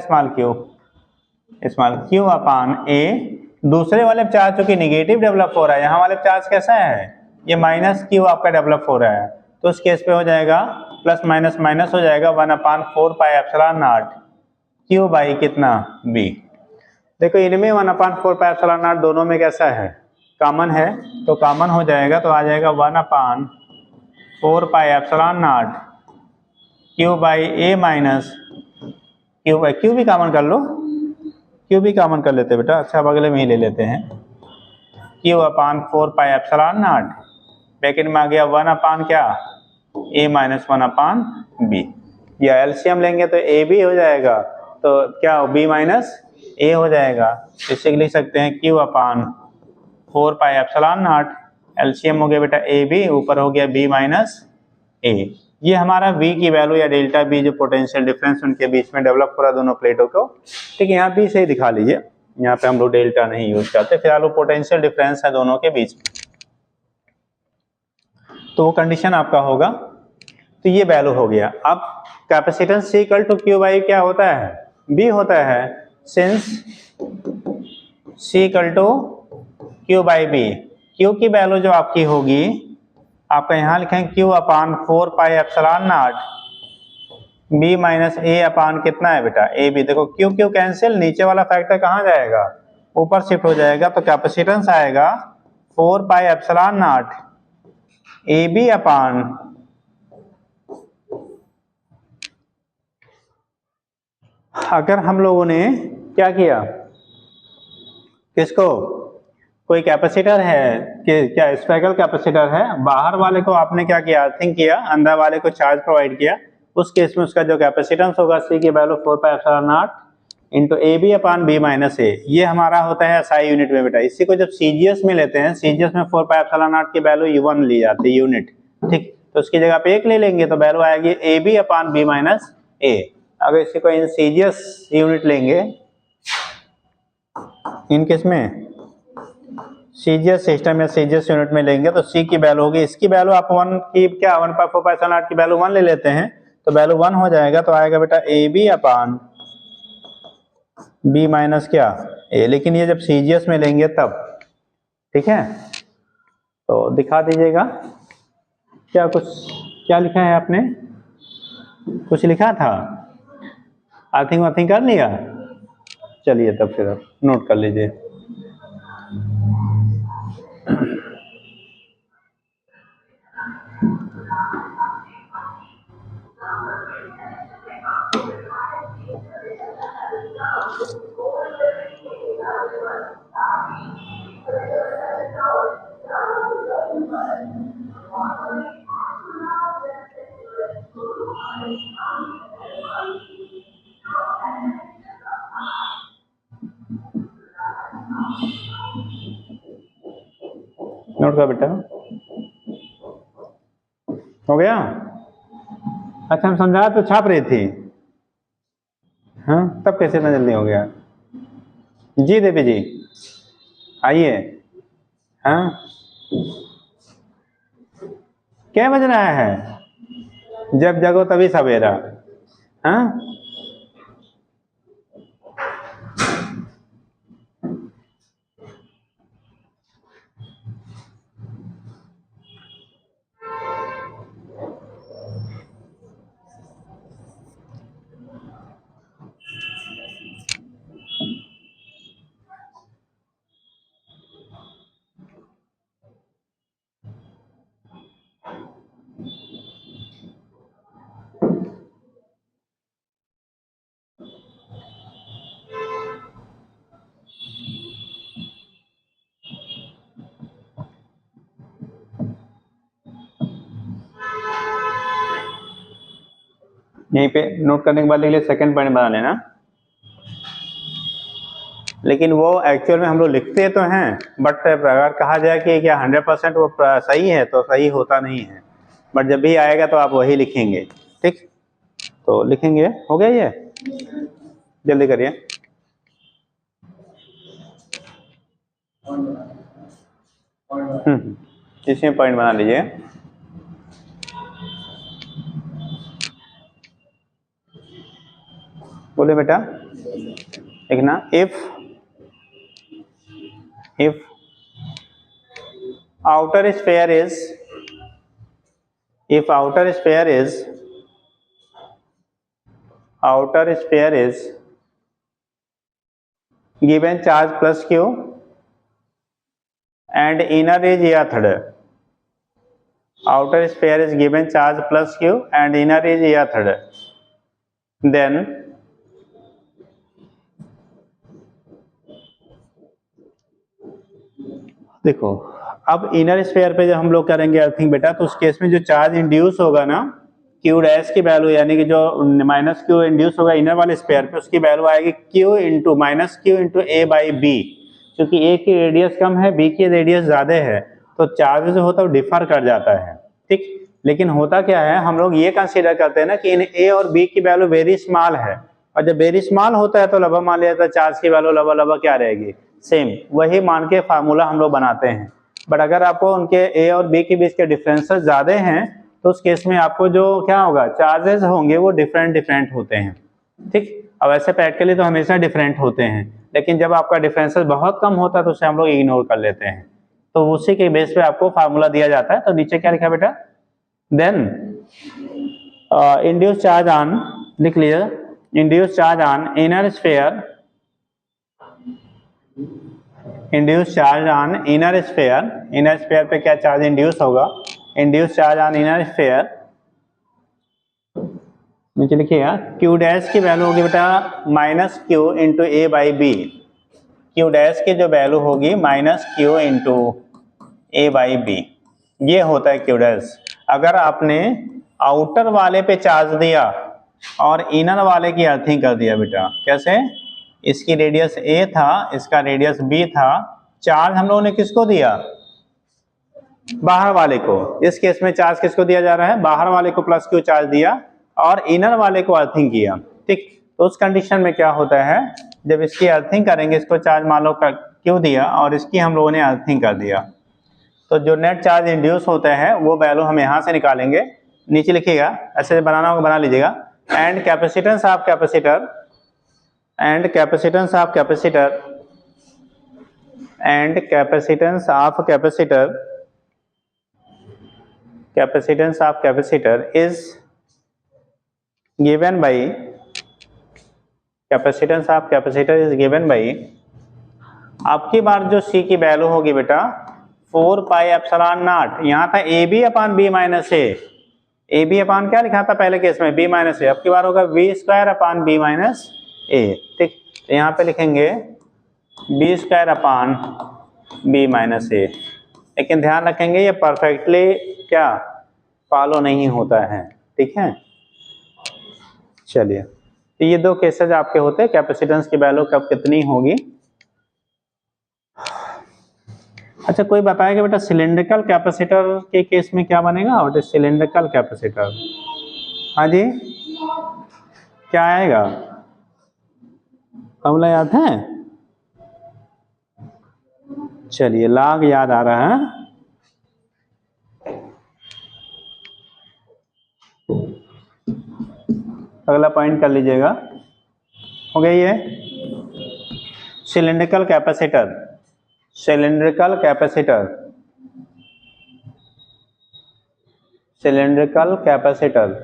स्मॉल Q/A। दूसरे वाले चार्ज चूंकि निगेटिव डेवलप हो रहा है, यहाँ वाले चार्ज कैसा है, ये -Q आपका डेवलप हो रहा है, तो उस केस पे हो जाएगा प्लस माइनस माइनस हो जाएगा 1/4πε0 Q बाई कितना B। देखो इनमें 1/4πε0 दोनों में कैसा है, कॉमन है, तो कॉमन हो जाएगा तो आ जाएगा 1/4πε0 Q by A minus Q by Q भी कॉमन कर लो, Q भी कॉमन कर लेते बेटा, अच्छा अब अगले में ही ले लेते हैं, Q/4πε0 ब्रैकेट में आ गया 1 क्या A माइनस 1/B, या एलसीएम लेंगे तो A भी हो जाएगा, तो क्या B माइनस A हो जाएगा। इससे लिख सकते हैं Q/4πε0, एलसीएम हो गया बेटा A B, ऊपर हो गया B माइनस A। ये हमारा V की वैल्यू या डेल्टा B जो पोटेंशियल डिफरेंस उनके बीच में डेवलप हो रहा दोनों प्लेटों को। ठीक है, यहाँ B से ही दिखा लीजिए, यहाँ पे हम लोग डेल्टा नहीं यूज करते, फिलहाल वो पोटेंशियल डिफरेंस है दोनों के बीच में, तो वो कंडीशन आपका होगा। तो ये वैल्यू हो गया। अब कैपेसिटेंस C=Q बाई क्या होता है, B होता है, since C=Q by B, Q की वैल्यू जो आपकी होगी, आपका यहाँ लिखेंगे Q/4πε0 B माइनस A अपान कितना है बेटा A B। देखो Q कैंसिल, नीचे वाला फैक्टर कहाँ जाएगा, ऊपर शिफ्ट हो जाएगा, तो कैपेसिटेंस आएगा 4πε0 AB अपान अगर हम लोगों ने क्या किया, किसको, कोई कैपेसिटर है कि क्या स्पेरिकल कैपेसिटर है, बाहर वाले को आपने क्या किया, अर्थिंग किया, अंदर वाले को चार्ज प्रोवाइड किया, उस केस में उसका जो कैपेसिटेंस होगा C की value 4πε0 into AB upon B minus A। ये हमारा होता है SI यूनिट में बेटा। इसी को जब CGS में लेते हैं, CGS में 4πε0 की वैल्यू 1 ली जाती है यूनिट। ठीक, तो उसकी जगह पे 1 ले लेंगे तो वैल्यू आएगी AB upon B minus A। अगर इसी को इन CGS यूनिट लेंगे, इन किस में CGS सिस्टम या CGS यूनिट में लेंगे तो C की वैल्यू होगी, इसकी वैल्यू आप 1 की क्या 1/4πε0 की वैल्यू 1 ले लेते हैं, तो वैल्यू 1 हो जाएगा, तो आएगा बेटा AB अपान B माइनस क्या A। लेकिन ये जब CGS में लेंगे तब, ठीक है, तो दिखा दीजिएगा क्या, कुछ क्या लिखा है आपने, कुछ लिखा था, अर्थिंग वर्थिंग कर लिया, चलिए तब फिर नोट कर लीजिए। नोट कर बेटा, हो गया। अच्छा हम समझा तो छाप रही थी, हाँ तब कैसे इतना जल्दी हो गया। जी देवी जी आइए, हाँ, क्या बज रहा है? जब जगो तभी सवेरा। हाँ, यहीं पे नोट करने के बाद लिख लिया, सेकंड पॉइंट बना लेना। लेकिन वो एक्चुअल में हम लोग लिखते तो हैं, बट अगर कहा जाए कि क्या 100% वो सही है तो सही होता नहीं है, बट जब भी आएगा तो आप वही लिखेंगे। ठीक, तो लिखेंगे। हो गया ये, जल्दी करिए। इसमें पॉइंट बना लीजिए। बोले बेटा, लिखना if outer sphere is given charge plus q and inner is earthed. Outer sphere is given charge plus q and inner is earthed. Then देखो, अब इनर स्फीयर पे जब हम लोग करेंगे अर्थिंग बेटा, तो उस केस में जो चार्ज इंड्यूस होगा ना, क्यू डैश की वैल्यू, यानी कि जो माइनस क्यू इंड्यूस होगा इनर वाले स्फीयर पे, उसकी वैल्यू आएगी Q into minus Q into A by B. क्योंकि ए की रेडियस कम है, बी की रेडियस ज्यादा है, तो चार्ज जो होता है वो डिफर कर जाता है। ठीक, लेकिन होता क्या है, हम लोग ये कंसीडर करते हैं ना कि इन ए और बी की वैल्यू वेरी स्मॉल है, और जब वेरी स्मॉल होता है तो लगभग मान लिया जाता है चार्ज की वैल्यू लगभग क्या रहेगी, सेम, वही मान के फार्मूला हम लोग बनाते हैं। बट अगर आपको उनके ए और बी के बीच के डिफरेंसेस ज्यादा हैं, तो उस केस में आपको जो क्या होगा, चार्जेस होंगे वो डिफरेंट होते हैं। ठीक, अब ऐसे प्रैक्टिकली तो हमेशा डिफरेंट होते हैं, लेकिन जब आपका डिफरेंसेस बहुत कम होता है तो उसे हम लोग इग्नोर कर लेते हैं। तो उसी के बेस पे आपको फार्मूला दिया जाता है। तो नीचे क्या लिखा बेटा, देन इंड्यूस चार्ज ऑन, लिख लिया, induce charge on inner sphere, induce charge on inner sphere पे क्या चार्ज इंड्यूस होगा, induce charge on inner sphere, नीचे लिखिएगा, क्यू डैश की वैल्यू होगी बेटा minus Q into A by B. Q dash की जो वैल्यू होगी minus Q into A by B, ये होता है क्यू डैश। अगर आपने आउटर वाले पे चार्ज दिया और इनर वाले की अर्थिंग कर दिया बेटा, कैसे, इसकी रेडियस ए था, इसका रेडियस बी था, चार्ज हम लोगों ने किसको दिया, बाहर वाले को। इस केस में चार्ज किसको दिया जा रहा है, बाहर वाले को प्लस क्यू चार्ज दिया और इनर वाले को अर्थिंग किया। ठीक, तो उस कंडीशन में क्या होता है, जब इसकी अर्थिंग करेंगे, इसको चार्ज मान लो क्यू दिया और इसकी हम लोगों ने अर्थिंग कर दिया, तो जो नेट चार्ज इंड्यूस होता है वो वैल्यू हम यहां से निकालेंगे। नीचे लिखिएगा, ऐसे बनाना होगा बना लीजिएगा, and capacitance of capacitor, and capacitance of capacitor, and capacitance of capacitor, capacitance of capacitor is given by, capacitance of capacitor is given by, आपकी बार जो सी की वैल्यू होगी बेटा 4 पाई एप्सिलॉन नॉट, यहाँ था A B upon B minus A B upon क्या लिखा था पहले केस में, बी माइनस ए, अब की बार होगा V square upon B minus A. ठीक, तो यहाँ पे लिखेंगे B square upon B minus A, लेकिन ध्यान रखेंगे ये परफेक्टली क्या फॉलो नहीं होता है। ठीक है, चलिए, तो ये दो केसेस आपके होते हैं, कैपेसिटेंस की वैल्यू कब कितनी होगी। अच्छा, कोई बताएगा बेटा सिलिंड्रिकल कैपेसिटर के केस में क्या बनेगा, और सिलिंड्रिकल कैपेसिटर, हाँ जी, क्या आएगा, फॉर्मूला याद है, चलिए log याद आ रहा है। अगला पॉइंट कर लीजिएगा, हो गई है। Cylindrical capacitor, cylindrical capacitor, cylindrical capacitor.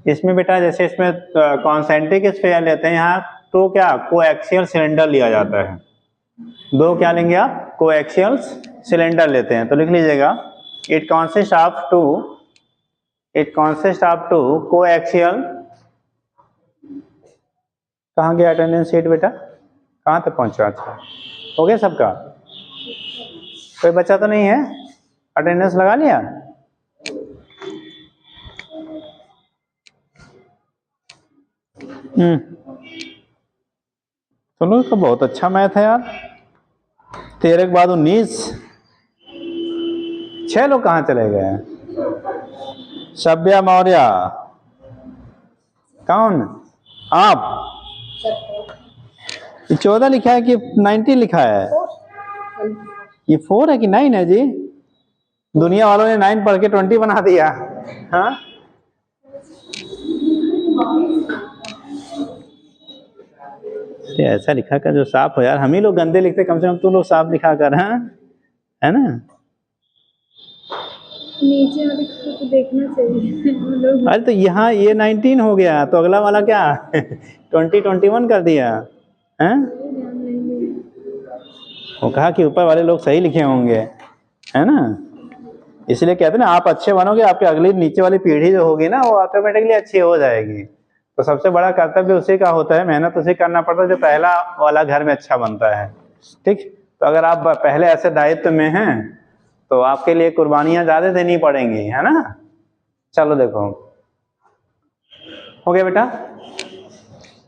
इसमें बेटा जैसे इसमें कॉन्सेंट्रिक स्फीयर लेते हैं, यहाँ तो क्या कोएक्सियल सिलेंडर लिया जाता है। दो क्या लेंगे आप, कोएक्सियल सिलेंडर लेते हैं। तो लिख लीजिएगा it consist of two, it consist of two coaxial, कहाँ गया अटेंडेंस शीट बेटा, कहाँ तक पहुँचा? अच्छा हो गया सबका, कोई बच्चा तो नहीं है? अटेंडेंस लगा लिया? चलो तो बहुत अच्छा मैथ है यार। 13 के बाद 19, 6 लोग कहाँ चले गए? सभ्या मौर्य, कौन आप? 14 लिखा है कि 19 लिखा है? ये 4 है कि 9 है जी? दुनिया वालों ने 9 पढ़ के 20 बना दिया। हाँ ऐसा लिखा कर जो साफ हो यार, हम ही लोग गंदे लिखते, कम से कम तुम लोग साफ लिखा कर। हाँ है ना,
नीचे वाले को देखना चाहिए।
अरे तो यहाँ ये 19 हो गया, तो अगला वाला क्या 21 कर दिया है? वो कहा कि ऊपर वाले लोग सही लिखे होंगे, है ना, इसलिए कहते हैं ना आप अच्छे बनोगे, आपके अगली नीचे वाली पीढ़ी जो होगी ना वो ऑटोमेटिकली अच्छी हो जाएगी। तो सबसे बड़ा कर्तव्य उसी का होता है, मेहनत उसी करना पड़ता है जो पहला वाला घर में अच्छा बनता है। ठीक, तो अगर आप पहले ऐसे दायित्व में हैं तो आपके लिए कुर्बानियां ज्यादा देनी पड़ेंगी, है ना। चलो देखो हो गया बेटा।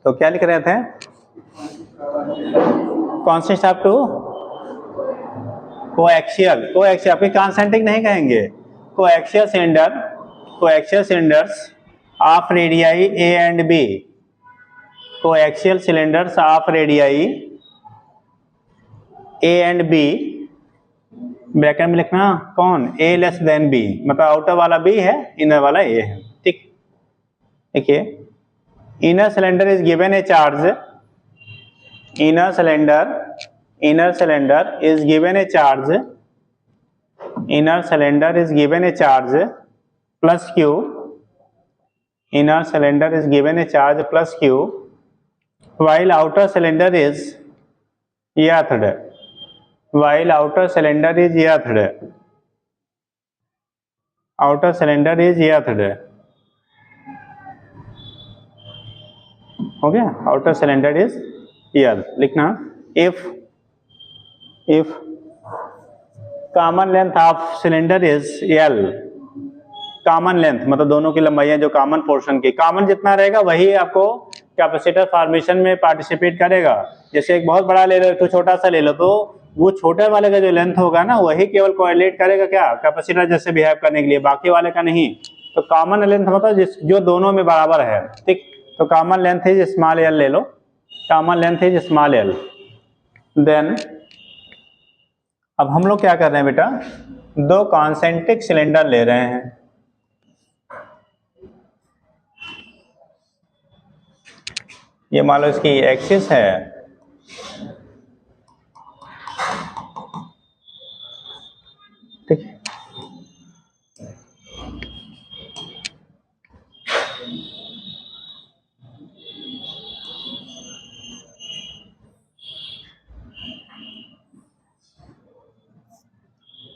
तो क्या लिख रहे थे, consist of two coaxial, coaxial आपके कॉन्सेंट्रिक नहीं कहेंगे, coaxial cylinder, coaxial cylinders of radii A and B, coaxial cylinders of radii A and B, bracket में लिखना कौन, ए लेस देन बी, मतलब आउटर वाला बी है, इनर वाला ए है। ठीक, देखिए inner cylinder is given a charge, inner cylinder, inner cylinder is given a charge, inner cylinder is given a charge plus q, inner cylinder is given a charge plus q, while outer cylinder is earthed, while outer cylinder is earthed, outer cylinder is earthed, हो गया, outer cylinder is earthed। लिखना if common length of cylinder is L, common length मतलब दोनों की लंबाइयां जो common portion की, common जितना रहेगा वही आपको कैपेसिटर फॉर्मेशन में पार्टिसिपेट करेगा। जैसे एक बहुत बड़ा ले लो, एक छोटा सा ले लो, तो वो छोटे वाले का जो लेंथ होगा ना वही केवल कोरिलेट करेगा क्या कैपेसिटर जैसे बिहेव करने के लिए, बाकी वाले का नहीं। तो कॉमन लेंथ मतलब जो दोनों में बराबर है। ठीक, तो common length is small L ले लो, common length is small L. Then अब हम लोग क्या कर रहे हैं बेटा, दो कॉन्सेंट्रिक सिलेंडर ले रहे हैं, ये मान लो इसकी एक्सिस है, ठीक,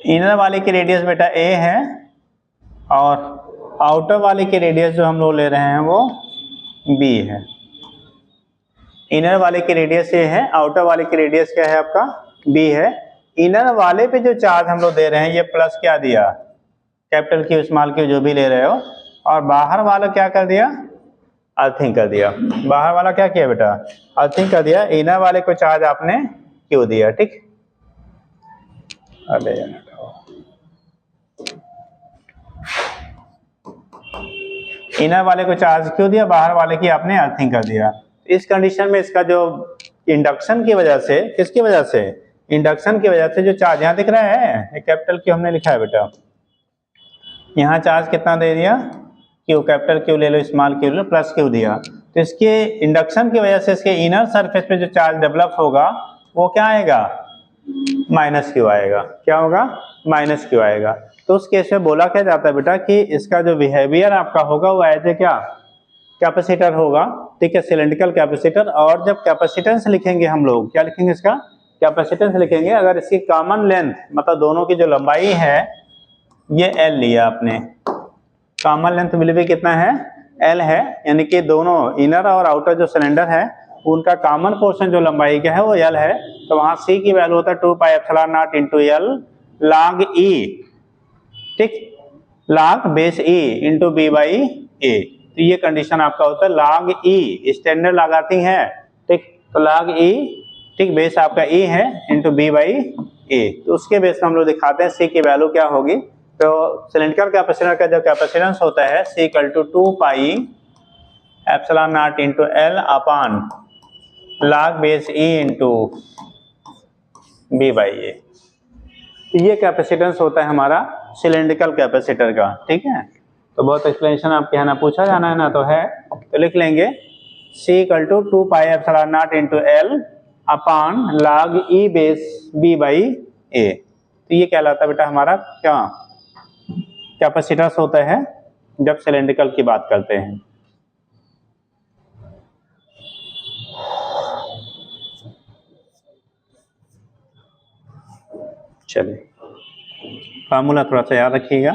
इनर वाले की रेडियस बेटा ए है और आउटर वाले की रेडियस जो हम लोग ले रहे हैं वो बी है। इनर वाले की रेडियस ए है, आउटर वाले की रेडियस क्या है आपका, बी है। इनर वाले पे जो चार्ज हम लोग दे रहे हैं ये प्लस क्या दिया, कैपिटल क्यू स्मॉल क्यू जो भी ले रहे हो, और बाहर वाला क्या कर दिया, अर्थिंग कर दिया। बाहर वाला क्या किया बेटा, अर्थिंग कर दिया। इनर वाले को चार्ज आपने क्यू दिया। ठीक, अरे इनर वाले को चार्ज क्यों दिया, बाहर वाले की आपने अर्थिंग कर दिया। इस कंडीशन में इसका जो इंडक्शन की वजह से, किसकी वजह से, इंडक्शन की वजह से जो चार्ज यहाँ दिख रहा है, कैपिटल क्यू हमने लिखा है बेटा, यहाँ चार्ज कितना दे दिया, क्यू, कैपिटल क्यू ले लो, स्मॉल क्यू ले लो, प्लस क्यू दिया। तो इसके इंडक्शन की वजह से इसके इनर सरफेस पे जो चार्ज डेवलप होगा वो क्या आएगा, माइनस क्यू आएगा। क्या होगा, माइनस क्यू आएगा। तो उस केस में बोला क्या जाता है बेटा कि इसका जो बिहेवियर आपका होगा वो एज ए क्या, कैपेसिटर होगा, ठीक है, सिलेंड्रिकल कैपेसिटर। और जब कैपेसिटेंस लिखेंगे हम लोग, क्या लिखेंगे, इसका कैपेसिटेंस लिखेंगे। अगर इसकी कॉमन लेंथ, मतलब दोनों की जो लंबाई है, ये एल लिया आपने, कॉमन लेंथ विल भी कितना है, एल है, यानी कि दोनों इनर और आउटर जो सिलेंडर है उनका कॉमन पोर्शन जो लंबाई का है वो एल है। तो वहां सी की वैल्यू होता है 2 pi epsilon naught into L log e, ठीक, log base e into B by A. तो ये कंडीशन आपका होता है log ई, स्टैंडर्ड लगाती है, ठीक, तो log ई, ठीक, बेस आपका ई है इंटू बी बाई ए। तो उसके बेस में हम लोग दिखाते हैं सी की वैल्यू क्या होगी। तो सिलेंड्रिकल कैपेसिटर का जो कैपेसिटेंस होता है C equal to 2 pi epsilon naught into L upon log base e into B by A. ये कैपेसिटेंस होता है हमारा सिलेंड्रिकल कैपेसिटर का, ठीक है। तो बहुत एक्सप्लेनेशन आपके यहाँ ना पूछा जाना है ना, तो है, तो लिख लेंगे C equal to 2 pi epsilon naught into L upon log e base B by A. तो ये कहलाता है बेटा हमारा क्या, कैपेसिटेंस होता है जब सिलेंड्रिकल की बात करते हैं। चलिए, फार्मूला थोड़ा सा याद रखिएगा।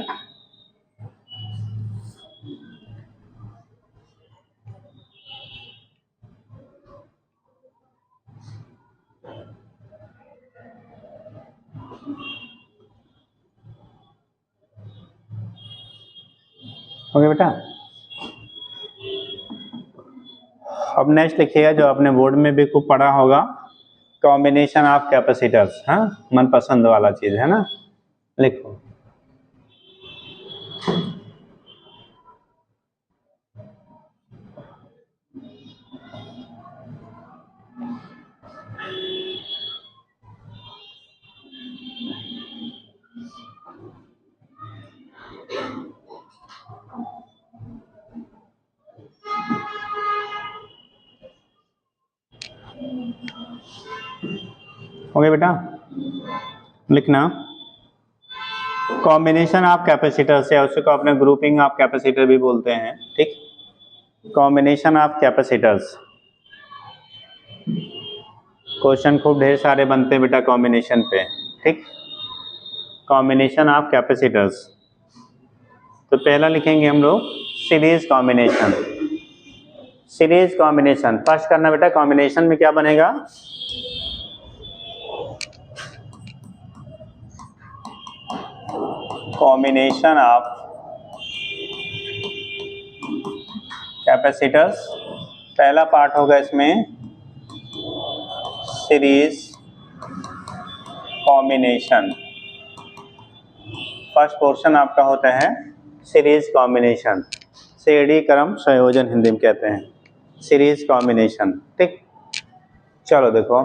ओके बेटा, अब नेक्स्ट लिखिएगा जो आपने बोर्ड में भी खूब पढ़ा होगा, कॉम्बिनेशन ऑफ कैपेसिटर्स। हाँ, मनपसंद वाला चीज है ना, लिखो। ओके बेटा, लिखना कॉम्बिनेशन ऑफ कैपेसिटर्स है, उसको अपने ग्रुपिंग ऑफ कैपेसिटर भी बोलते हैं, ठीक। कॉम्बिनेशन ऑफ कैपेसिटर्स, क्वेश्चन खूब ढेर सारे बनते हैं बेटा कॉम्बिनेशन पे, ठीक। कॉम्बिनेशन ऑफ कैपेसिटर्स, तो पहला लिखेंगे हम लोग series combination. Series combination first करना बेटा, कॉम्बिनेशन में क्या बनेगा, कॉम्बिनेशन ऑफ कैपेसिटर्स। पहला पार्ट होगा इसमें सीरीज कॉम्बिनेशन, फर्स्ट पोर्शन आपका होता है सीरीज कॉम्बिनेशन, श्रेणी क्रम संयोजन हिंदी में कहते हैं, सीरीज कॉम्बिनेशन, ठीक। चलो देखो,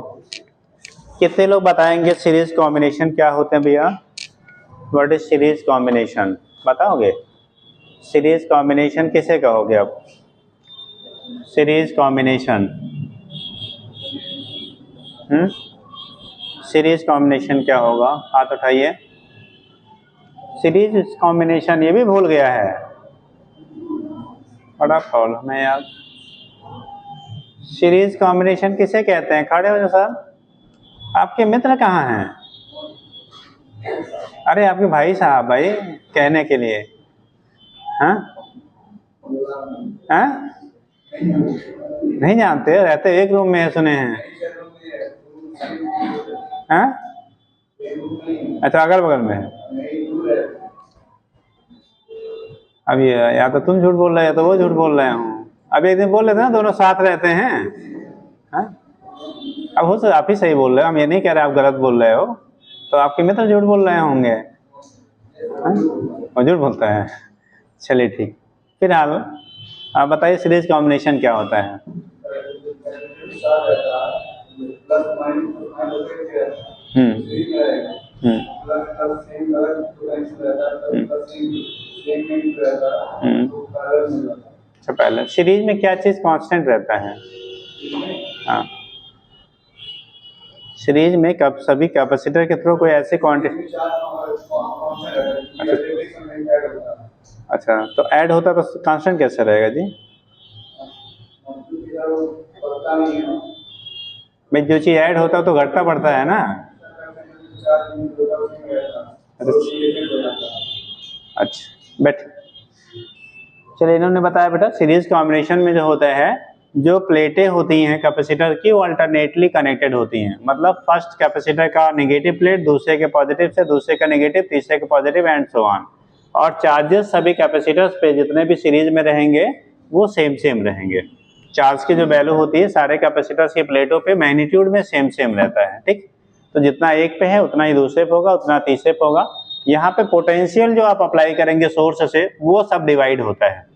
कितने लोग बताएंगे सीरीज कॉम्बिनेशन क्या होते हैं भैया, व्हाट इज सीरीज कॉम्बिनेशन, बताओगे। सीरीज कॉम्बिनेशन किसे कहोगे आप, सीरीज कॉम्बिनेशन, सीरीज कॉम्बिनेशन क्या होगा, हाथ उठाइए। सीरीज कॉम्बिनेशन, ये भी भूल गया है, बड़ा प्रॉब्लम है यार। सीरीज कॉम्बिनेशन किसे कहते हैं, खड़े हो जाओ सर, आपके मित्र कहाँ हैं, अरे आपके भाई साहब, भाई कहने के लिए, हाँ हाँ, नहीं जानते, रहते एक रूम में है, सुने हैं, हाँ, अच्छा अगल बगल में है। अब ये या तो तुम झूठ बोल रहे हो या तो वो झूठ बोल रहे हो। अब एक दिन बोल रहे थे ना दोनों साथ रहते हैं, हाँ? अब हो सकता आप ही सही बोल रहे हो, हम ये नहीं कह रहे आप गलत बोल रहे हो, तो आपके मित्र झूठ बोल रहे होंगे, हाँ? वो झूठ बोलता है, चलिए ठीक। फिलहाल आप बताइए सीरीज कॉम्बिनेशन क्या होता है? हम्म हम्म अच्छा, पहले सीरीज में क्या चीज कांस्टेंट रहता है? हाँ, सीरीज में कब सभी कैपेसिटर के थ्रू कोई ऐसी क्वांटिटी। अच्छा, तो ऐड होता तो कांस्टेंट कैसे रहेगा जी? भाई जो चीज ऐड होता तो घटता बढ़ता है ना। अच्छा बैठ, चलिए इन्होंने बताया बेटा सीरीज कॉम्बिनेशन में जो होता है, जो प्लेटें होती हैं कैपेसिटर की वो अल्टरनेटली कनेक्टेड होती हैं। मतलब फर्स्ट कैपेसिटर का नेगेटिव प्लेट दूसरे के पॉजिटिव से, दूसरे का नेगेटिव तीसरे के पॉजिटिव एंड सो ऑन। और चार्जेस सभी कैपेसिटर्स पे जितने भी सीरीज में रहेंगे वो सेम सेम रहेंगे। चार्ज की जो वैल्यू होती है सारे कैपेसिटर्स की प्लेटों पे मैग्नीट्यूड में सेम सेम रहता है, ठीक। तो जितना एक पे है उतना ही दूसरे पे होगा, उतना तीसरे पे होगा। यहाँ पे पोटेंशियल जो आप अप्लाई करेंगे सोर्स से वो सब डिवाइड होता है।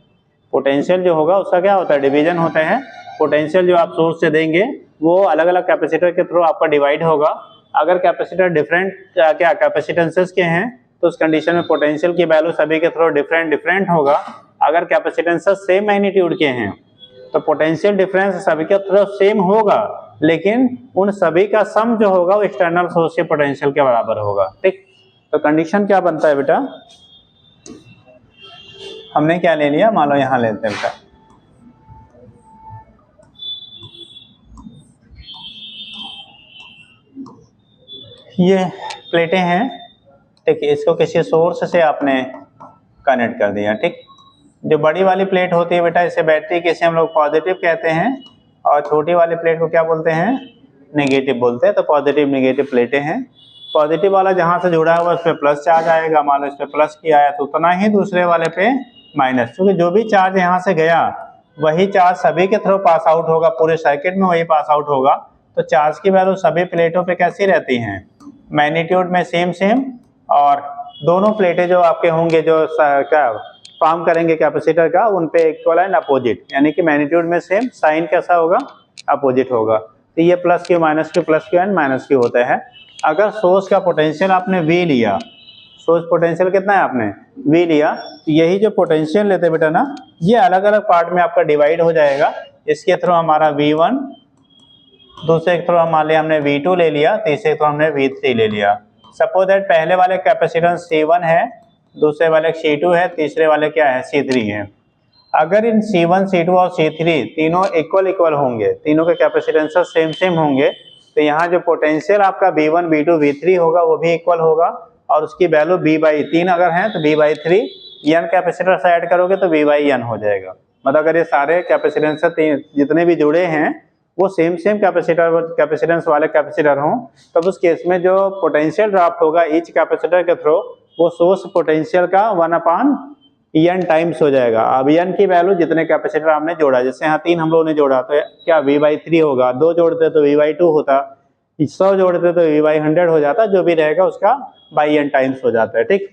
पोटेंशियल जो होगा उसका क्या होता है, डिवीजन होता है। पोटेंशियल जो आप सोर्स से देंगे वो अलग अलग कैपेसिटर के थ्रू आपका डिवाइड होगा। अगर कैपेसिटर डिफरेंट क्या कैपेसिटेंसेस के हैं तो उस कंडीशन में पोटेंशियल की वैल्यू सभी के थ्रू डिफरेंट डिफरेंट होगा। अगर कैपेसिटेंसेस सेम मैग्नीट्यूड के हैं तो पोटेंशियल डिफरेंस सभी के थ्रू सेम होगा, लेकिन उन सभी का सम जो होगा वो एक्सटर्नल सोर्स के पोटेंशियल के बराबर होगा, ठीक। तो कंडीशन क्या बनता है बेटा, हमने क्या ले लिया, मान लो यहां लेते हैं बेटा, ये प्लेटें हैं, ठीक है। इसको किसी सोर्स से आपने कनेक्ट कर दिया, ठीक। जो बड़ी वाली प्लेट होती है बेटा इसे बैटरी के, इसे हम लोग पॉजिटिव कहते हैं, और छोटी वाली प्लेट को क्या बोलते हैं, नेगेटिव बोलते हैं। तो पॉजिटिव नेगेटिव प्लेटें हैं। पॉजिटिव वाला जहां से जुड़ा हुआ उस पर प्लस चार्ज आएगा, मान लो इस पर प्लस किया है तो उतना ही दूसरे वाले पे माइनस, क्योंकि जो भी चार्ज यहाँ से गया वही चार्ज सभी के थ्रू पास आउट होगा, पूरे सर्किट में वही पास आउट होगा। तो चार्ज की वैल्यू सभी प्लेटों पे कैसी रहती हैं, मैग्नीट्यूड में सेम सेम। और दोनों प्लेटें जो आपके होंगे जो क्या फॉर्म करेंगे कैपेसिटर का, उन पे इक्वल एंड अपोजिट, यानी कि मैग्नीट्यूड में सेम, साइन कैसा होगा, अपोजिट होगा। तो ये plus Q minus Q, plus Q and minus Q होता है। अगर सोर्स का पोटेंशियल आपने V लिया, सोर्स पोटेंशियल कितना है आपने V लिया, तो यही जो पोटेंशियल लेते बेटा ना, ये अलग अलग पार्ट में आपका डिवाइड हो जाएगा। इसके थ्रू हमारा V1, दूसरे के थ्रू मान लिया हमने V2 ले लिया, तीसरे के थ्रू हमने V3 ले लिया। सपोज दैट पहले वाले कैपेसिटेंस C1 है, दूसरे वाले C2 है, तीसरे वाले क्या है, C3 है। अगर इन C1, C2 और C3 तीनों इक्वल इक्वल होंगे, तीनों के कैपेसिटेंस सेम सेम होंगे, तो यहाँ जो पोटेंशियल आपका V1, V2, V3 होगा वो भी इक्वल होगा, और उसकी वैल्यू V/3 अगर है तो V/3, n कैपेसिटर से ऐड करोगे तो V/n हो जाएगा। मतलब अगर ये सारे कैपेसिटेंस जितने भी जुड़े हैं वो सेम सेम कैपेसिटेंस वाले कैपेसिटर हों, तब उस केस में जो पोटेंशियल ड्रॉप होगा ईच कैपेसिटर के थ्रू वो सोर्स पोटेंशियल का 1/n टाइम्स हो जाएगा। अब n की वैल्यू जितने कैपेसिटर आपने जोड़ा, जैसे यहाँ 3 हम लोगों ने जोड़ा तो क्या V/3 होगा, 2 जोड़ते तो V/2 होता, 100 जोड़ते तो V/100 हो जाता, जो भी रहेगा उसका n टाइम्स हो जाता है, ठीक।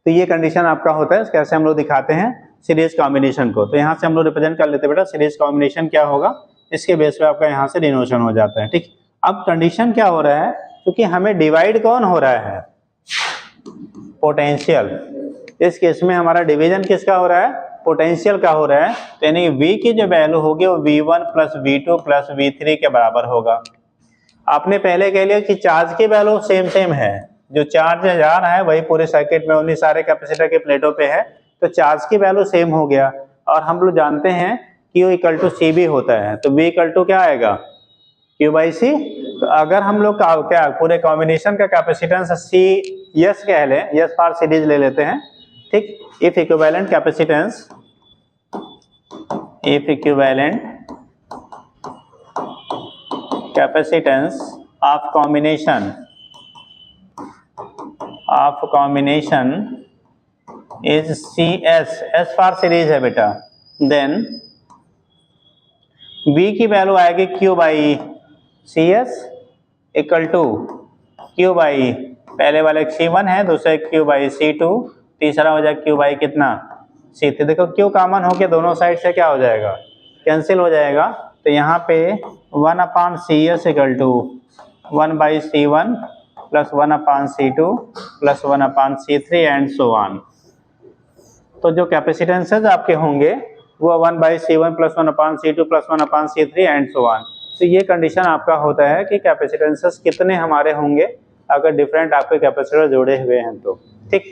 तो ये कंडीशन आपका होता है। कैसे हम लोग दिखाते हैं सीरीज कॉम्बिनेशन को, तो यहाँ से हम लोग रिप्रेजेंट कर लेते हैं बेटा सीरीज कॉम्बिनेशन क्या होगा, इसके बेस पे आपका यहाँ से डिनोशन हो जाता है, ठीक। अब कंडीशन क्या हो रहा है, क्योंकि हमें डिवाइड कौन हो रहा है, पोटेंशियल। इस केस में हमारा डिवीजन किसका हो रहा है, पोटेंशियल का हो रहा है। तो यानी V की जो वैल्यू होगी वो V1 plus V2 plus V3 के बराबर होगा। आपने पहले कह लिया कि चार्ज की वैल्यू सेम सेम है, जो चार्ज जा रहा है वही पूरे सर्किट में उन्हीं सारे कैपेसिटर के प्लेटों पे है, तो चार्ज की वैल्यू सेम हो गया। और हम लोग जानते हैं कि U इक्वल टू C भी होता है, तो V इक्वल टू क्या आएगा, Q/C। तो अगर हम लोग क्या पूरे कॉम्बिनेशन का कैपेसिटेंस C यस कह लें, यस फॉर सीरीज ले लेते हैं, ठीक। If equivalent capacitance, if equivalent capacitance of combination is CS, S for series है बेटा, देन V की वैल्यू आएगी Q/CS इक्वल टू Q पहले वाले C1 है, दूसरे Q/C2, तीसरा हो जाए Q कितना C3। देखो क्यों कॉमन हो के दोनों साइड से क्या हो जाएगा, कैंसिल हो जाएगा। तो यहाँ पे 1/CS equal to 1/C1 plus 1/C2 plus 1/C3 and so on. तो जो कैपेसिटेंसेज आपके होंगे वो 1/C1 plus 1/C2 plus 1/C3 and so on. तो ये कंडीशन आपका होता है कि कैपेसिटेंसेस कितने हमारे होंगे अगर डिफरेंट आपके कैपेसिटर जुड़े हुए हैं तो, ठीक।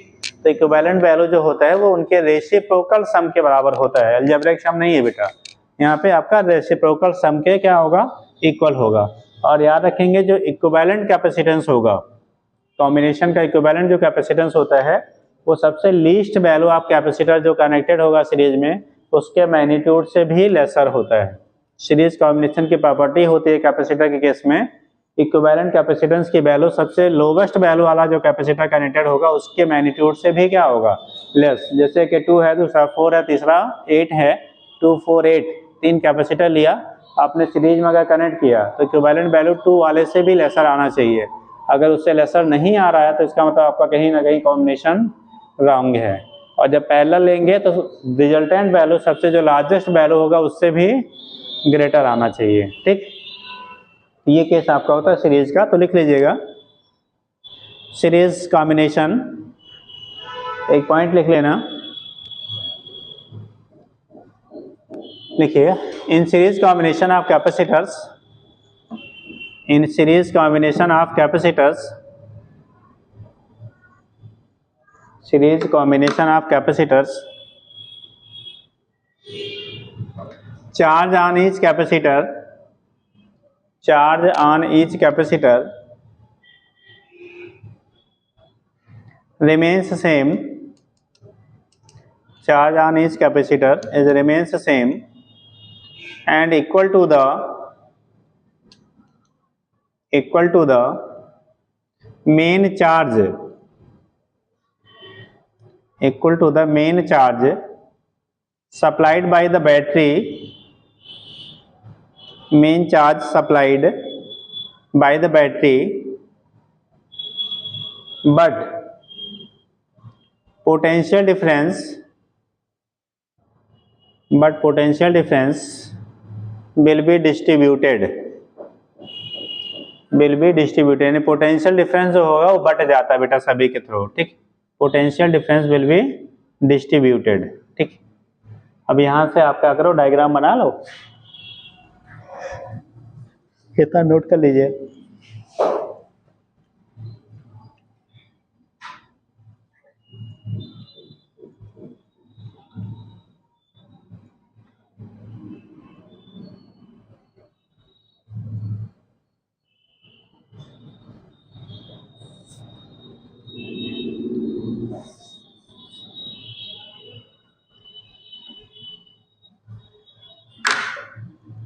तो इक्विवेलेंट वैल्यू जो होता है वो उनके रेसिप्रोकल सम के बराबर होता है, अलजेब्रिक सम नहीं है बेटा। यहाँ पे आपका रेसिप्रोकल सम के क्या होगा, इक्वल होगा। और याद रखेंगे जो इक्विवेलेंट कैपेसिटेंस होगा, कॉम्बिनेशन का इक्विवेलेंट जो कैपेसिटेंस होता है वो सबसे लीस्ट वैल्यू आप कैपेसिटर जो कनेक्टेड होगा सीरीज में उसके मैग्नीट्यूड से भी लेसर होता है। सीरीज कॉम्बिनेशन की प्रॉपर्टी होती है कैपेसिटर के केस में, इक्विवेलेंट कैपेसिटेंस की वैल्यू सबसे लोवेस्ट वैल्यू वाला जो कैपेसिटर कनेक्टेड होगा उसके मैग्नीट्यूड से भी क्या होगा, लेस। जैसे कि 2 है, दूसरा 4 है, तीसरा 8 है, 2 4 8 तीन कैपेसिटर लिया आपने सीरीज में अगर कनेक्ट किया तो इक्विवेलेंट वैल्यू 2 वाले से भी लेसर आना चाहिए। अगर उससे लेसर नहीं आ रहा है तो इसका मतलब आपका कहीं ना कहीं कॉम्बिनेशन रॉन्ग है। और जब पैरेलल लेंगे तो रिजल्टेंट वैल्यू सबसे जो लार्जेस्ट वैल्यू होगा उससे भी ग्रेटर आना चाहिए, ठीक। ये केस आपका होता है सीरीज का। तो लिख लीजिएगा सीरीज कॉम्बिनेशन, एक पॉइंट लिख लेना, लिखिए in series combination of capacitors, in series combination of capacitors, series combination of capacitors, charge on each capacitor, charge on each capacitor remains same, charge on each capacitor is remains same and equal to the main charge, equal to the main charge supplied by the battery, main charge supplied by the battery, but potential difference will be distributed, यानी potential difference जो होगा वो but जाता है बेटा सभी के through, ठीक। Potential difference will be distributed, ठीक। अब यहां से आप क्या करो, डायग्राम बना लो, इतना नोट कर लीजिए।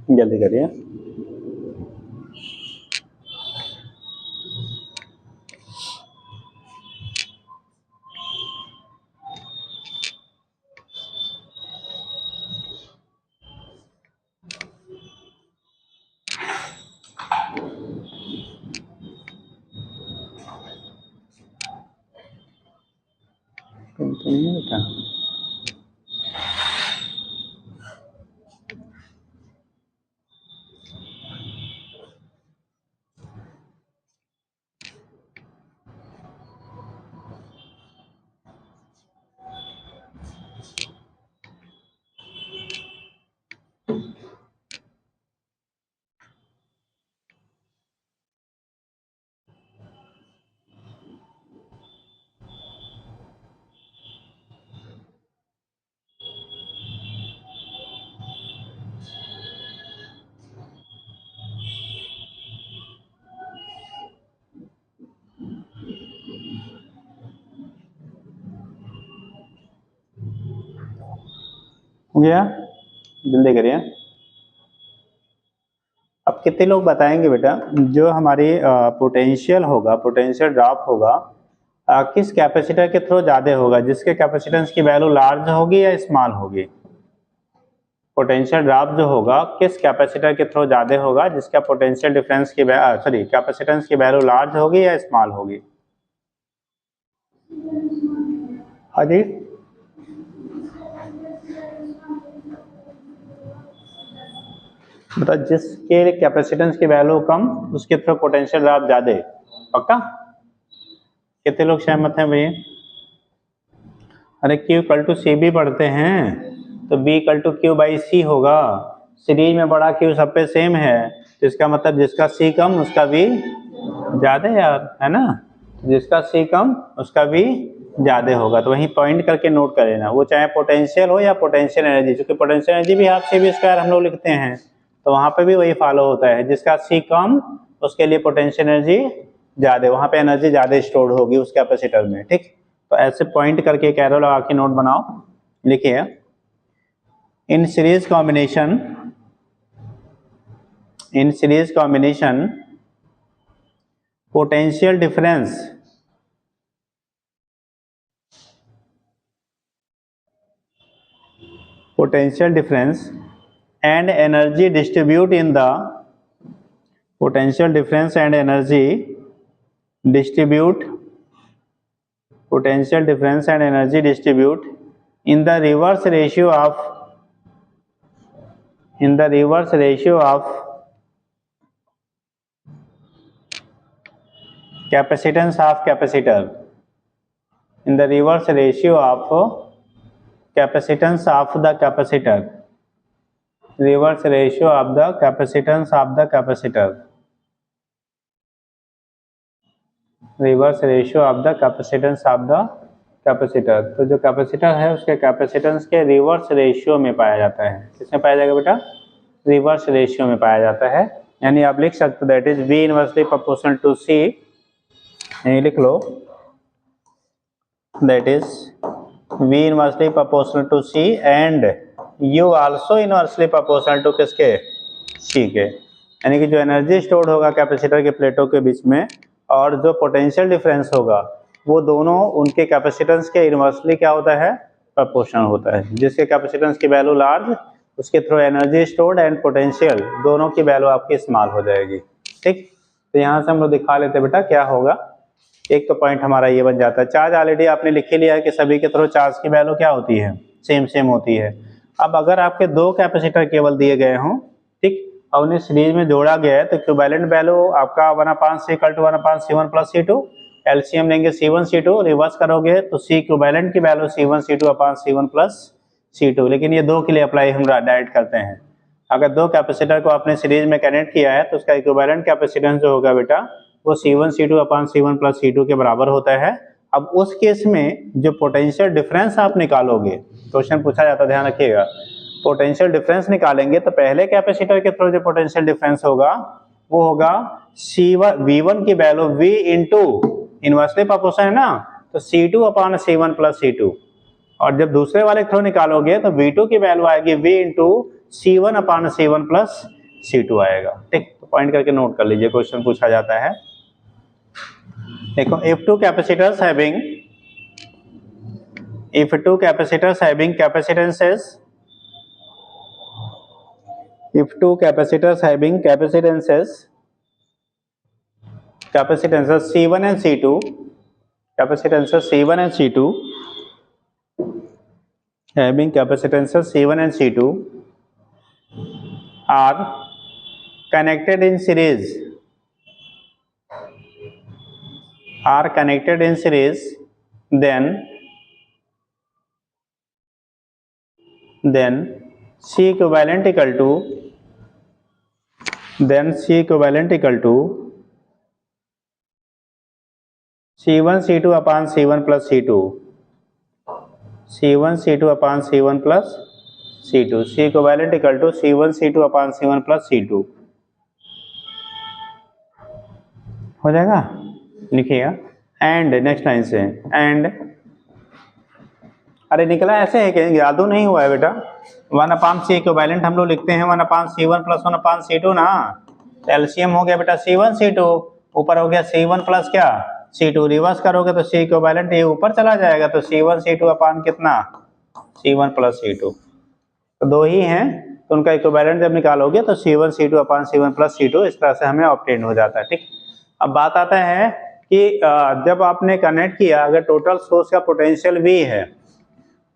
जल्दी करिए। तो नहीं बेटा, हो गया, जल्दी करिए। अब कितने लोग बताएंगे बेटा जो हमारी पोटेंशियल होगा, पोटेंशियल ड्रॉप होगा किस कैपेसिटर के थ्रू ज़्यादा होगा, जिसके कैपेसिटेंस की वैल्यू लार्ज होगी या स्मॉल होगी। पोटेंशियल ड्रॉप जो होगा किस कैपेसिटर के थ्रू ज़्यादा होगा, जिसका पोटेंशियल डिफरेंस की कैपेसिटेंस की वैल्यू लार्ज होगी या स्मॉल होगी। हाँ जी, मतलब जिसके कैपेसिटेंस की वैल्यू कम उसके थ्रू पोटेंशियल ड्रॉप ज्यादा। पक्का? कितने लोग सहमत हैं भैया? अरे Q इक्वल टू सी भी पढ़ते हैं तो B equal to Q by C होगा। सीरीज में बड़ा Q सब पे सेम है तो इसका मतलब जिसका C कम उसका B ज्यादा यार, है ना? जिसका C कम उसका B ज्यादा होगा। तो वहीं पॉइंट करके नोट कर लेना, वो चाहे पोटेंशियल हो या पोटेंशियल एनर्जी, क्योंकि पोटेंशियल एनर्जी भी हाफ CV स्क्वायर हम लोग लिखते हैं तो वहां पे भी वही फॉलो होता है। जिसका C कम उसके लिए पोटेंशियल एनर्जी ज्यादा, वहां पे एनर्जी ज्यादा स्टोर होगी उस कैपेसिटर में। ठीक, तो ऐसे पॉइंट करके एक एरो लगा के नोट बनाओ। लिखिए in series combination potential difference and energy distribute in the potential difference and energy distribute in the reverse ratio of capacitance of capacitor, in the reverse ratio of capacitance of the capacitor, reverse ratio of the capacitance of the capacitor, reverse ratio of the capacitance of the capacitor. तो जो capacitor है उसके capacitance के reverse ratio में पाया जाता है। किसमें पाया जाएगा बेटा? रिवर्स रेशियो में पाया जाता है। यानी आप लिख सकते हो that is V inversely proportional to C, यही लिख लो, that is V inversely proportional to C and U also inversely proportional to किसके? C के। यानी कि जो एनर्जी स्टोर्ड होगा कैपेसिटर के प्लेटों के बीच में और जो पोटेंशियल डिफरेंस होगा वो दोनों उनके कैपेसिटेंस के इनवर्सली क्या होता है? प्रोपोर्शनल होता है। जिसके कैपेसिटेंस की वैल्यू लार्ज उसके through energy stored and potential दोनों की वैल्यू आपकी स्मॉल हो जाएगी। ठीक, तो यहाँ से हम लोग दिखा लेते बेटा क्या होगा। एक तो पॉइंट हमारा ये बन जाता है, चार्ज ऑलरेडी आपने लिख ही लिया है कि सभी के थ्रू चार्ज की वैल्यू क्या होती है? सेम होती है। अब अगर आपके दो कैपेसिटर केवल दिए गए हों, ठीक, और उन्हें सीरीज में जोड़ा गया है तो इक्विवेलेंट वैल्यू आपका 1/C = 1/C1 + C2, एलसीएम लेंगे C1 C2, रिवर्स करोगे तो C इक्विवेलेंट की वैल्यू C1 C2/C1 + C2। लेकिन ये दो के लिए अप्लाई हम डायरेक्ट करते हैं। अगर दो कैपेसिटर को आपने सीरीज में कनेक्ट किया है तो उसका इक्विवेलेंट कैपेसिटेंस जो होगा बेटा वो C1 C2/C1 + C2 के बराबर होता है। अब उस केस में जो पोटेंशियल डिफरेंस आप निकालोगे, क्वेश्चन पूछा जाता है ध्यान रखिएगा, पोटेंशियल डिफरेंस निकालेंगे तो पहले कैपेसिटर के थ्रू जो पोटेंशियल डिफरेंस होगा वो होगा V1 की value V into inversely proportional है ना, तो C2/C1 + C2। और जब दूसरे वाले थ्रू निकालोगे तो V2 की वैल्यू आएगी V इंटू C1/C1 + C2 आएगा। ठीक, तो पॉइंट करके नोट कर लीजिए, क्वेश्चन पूछा जाता है। देखो if two capacitors having capacitances C1 and C2, having capacitances C1 and C2 are connected in series, then C equivalent equal to C1 C2/C1 + C2, C1 C2/C1 + C2, C equivalent equal to C1 C2/C1 + C2 हो जाएगा। लिखिएगा and next line से and, अरे निकला ऐसे है कि यादू नहीं हुआ है बेटा, 1/C इक्विवेलेंट हम लोग लिखते हैं 1/C1 + 1/C2 ना, एलसीएम हो गया बेटा C1 C2, ऊपर हो गया C1 प्लस क्या C2, रिवर्स करोगे तो C इक्विवेलेंट ये ऊपर चला जाएगा तो C1 C2 अपान कितना C1 + C2, तो दो ही हैं तो उनका इक्विवेलेंट जब निकालोगे तो C1 C2 अपान C1 + C2 इस तरह से हमें ऑब्टेन हो जाता है। ठीक, अब बात आता है कि जब आपने कनेक्ट किया, अगर टोटल सोर्स का पोटेंशियल V है,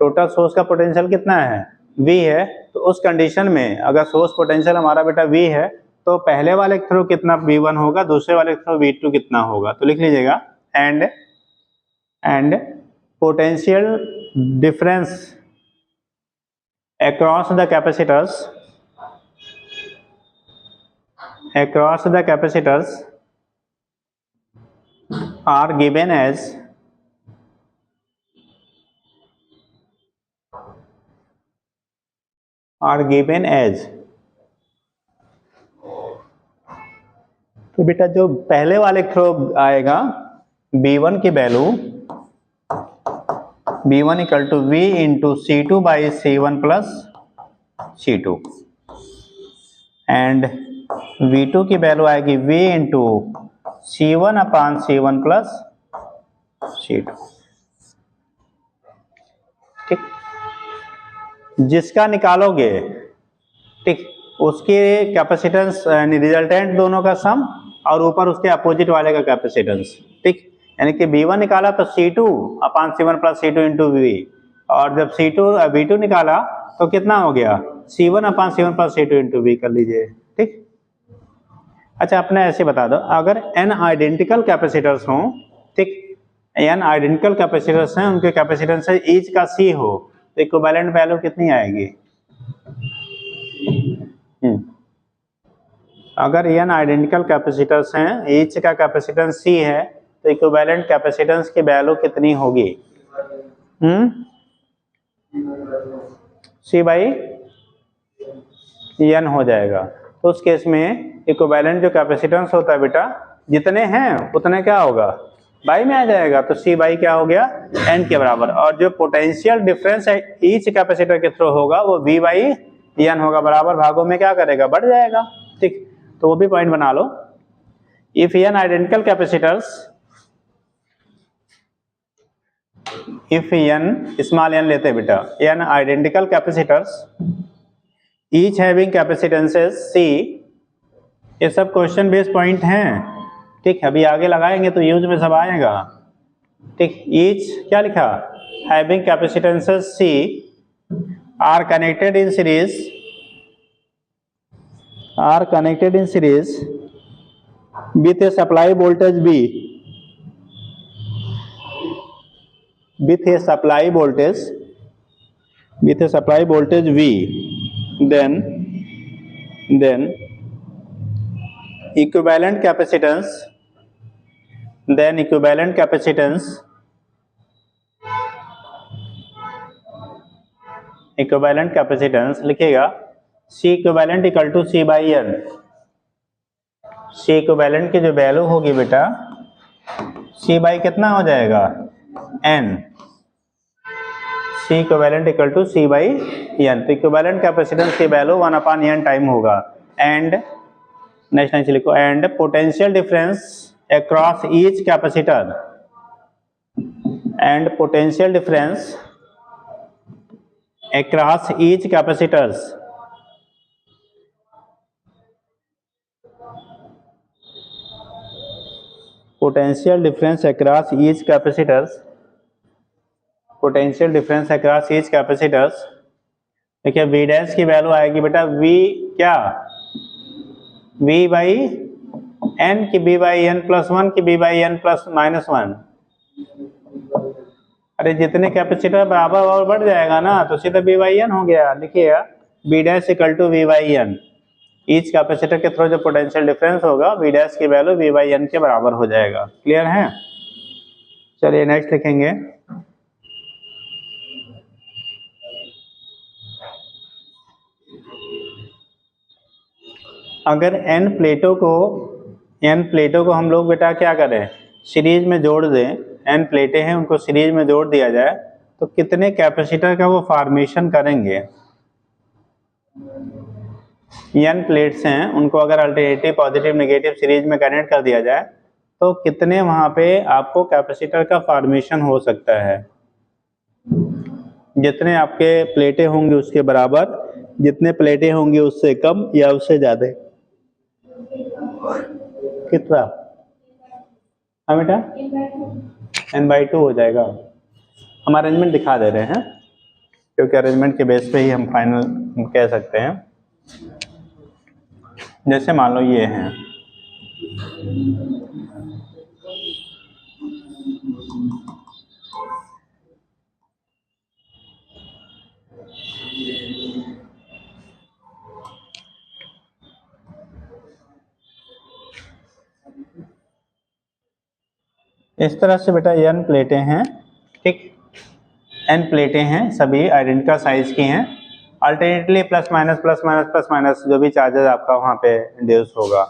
टोटल सोर्स का पोटेंशियल कितना है V है, तो उस कंडीशन में अगर सोर्स पोटेंशियल हमारा बेटा V है तो पहले वाले थ्रू कितना V1 होगा, दूसरे वाले थ्रू V2 कितना होगा। तो लिख लीजिएगा and potential difference across the capacitors are given as तो बेटा जो पहले वाले थ्रो आएगा B1 की value B1 equal to V into C2 by C1 plus C2 and V2 की वैल्यू आएगी V इंटू C1 अपान C1 प्लस C2। ठीक, जिसका निकालोगे ठीक उसके कैपेसिटेंस यानी रिजल्टेंट दोनों का सम और ऊपर उसके अपोजिट वाले का कैपेसिटेंस। ठीक, यानी कि V1 निकाला तो C2 अपान C1 plus C2 into V, और जब V2 निकाला तो कितना हो गया C1 अपान C1 plus C2 into V कर लीजिए। ठीक, अच्छा अपने ऐसे बता दो, अगर n आइडेंटिकल कैपेसिटर्स हों, ठीक n आइडेंटिकल कैपेसिटर्स हैं, उनके कैपेसिटेंस ईच का C हो तो इक्विवेलेंट वैल्यू कितनी आएगी? अगर n आइडेंटिकल कैपेसिटर्स हैं, ईच का कैपेसिटेंस C है तो इक्विवेलेंट कैपेसिटेंस की वैल्यू कितनी होगी? C बाई n हो जाएगा। तो उस केस में इक्विवेलेंट जो कैपेसिटेंस होता है बेटा, जितने हैं उतने क्या होगा बाई में आ जाएगा, तो C बाई क्या हो गया n के बराबर। और जो पोटेंशियल डिफरेंस है ईच कैपेसिटर के थ्रू होगा वो V बाई n होगा, बराबर भागों में क्या करेगा बढ़ जाएगा। ठीक, तो वो भी पॉइंट बना लो। If n identical capacitors, if n small n लेते हैं बेटा, n identical capacitors each having capacitances C, ये सब क्वेश्चन बेस्ड पॉइंट हैं। ठीक, अभी आगे लगाएंगे तो यूज में सब आएगा। ठीक, ईच क्या लिखा, having capacitances C are connected in series with a supply voltage V, with a supply voltage V, then equivalent capacitance लिखेगा C equivalent equal to C by n। C equivalent की जो value होगी बेटा C by कितना हो जाएगा n, C equivalent equal to C by n। तो equivalent capacitance की वैल्यू 1 अपान n टाइम होगा। एंड नेक्स्ट लाइन से लिखो, and potential difference across each capacitor, and potential difference across each capacitors potential difference across each capacitors देखिए V dash की value आएगी बेटा V क्या V बाई n की V by n plus 1 की V by n plus minus 1। अरे जितने capacitor बराबर और बढ़ जाएगा ना तो सीधा V बाई n हो गया। लिखिएगा V dash equal to V by n, each capacitor के थ्रू जो पोटेंशियल डिफरेंस होगा V डैश की वैल्यू V बाई n के बराबर हो जाएगा। क्लियर है? चलिए नेक्स्ट लिखेंगे, अगर n प्लेटों को हम लोग बेटा क्या करें सीरीज में जोड़ दें, n प्लेटें हैं उनको सीरीज में जोड़ दिया जाए तो कितने कैपेसिटर का वो फॉर्मेशन करेंगे? n प्लेट्स हैं उनको अगर अल्टरनेटिव पॉजिटिव नेगेटिव सीरीज में कनेक्ट कर दिया जाए तो कितने वहां पे आपको कैपेसिटर का फॉर्मेशन हो सकता है? जितने आपके प्लेटें होंगी उसके बराबर, जितने प्लेटें होंगी उससे कम या उससे ज्यादा। कितना? हाँ बेटा n/2 हो जाएगा। हम अरेंजमेंट दिखा दे रहे हैं। क्योंकि अरेंजमेंट के बेस पे ही हम फाइनल कह सकते हैं। जैसे मान लो ये हैं, इस तरह से बेटा n प्लेटें हैं, ठीक, n प्लेटें हैं, सभी आइडेंटिकल साइज की हैं। अल्टरनेटली प्लस माइनस जो भी चार्जेस आपका वहाँ पे इंड्यूस होगा।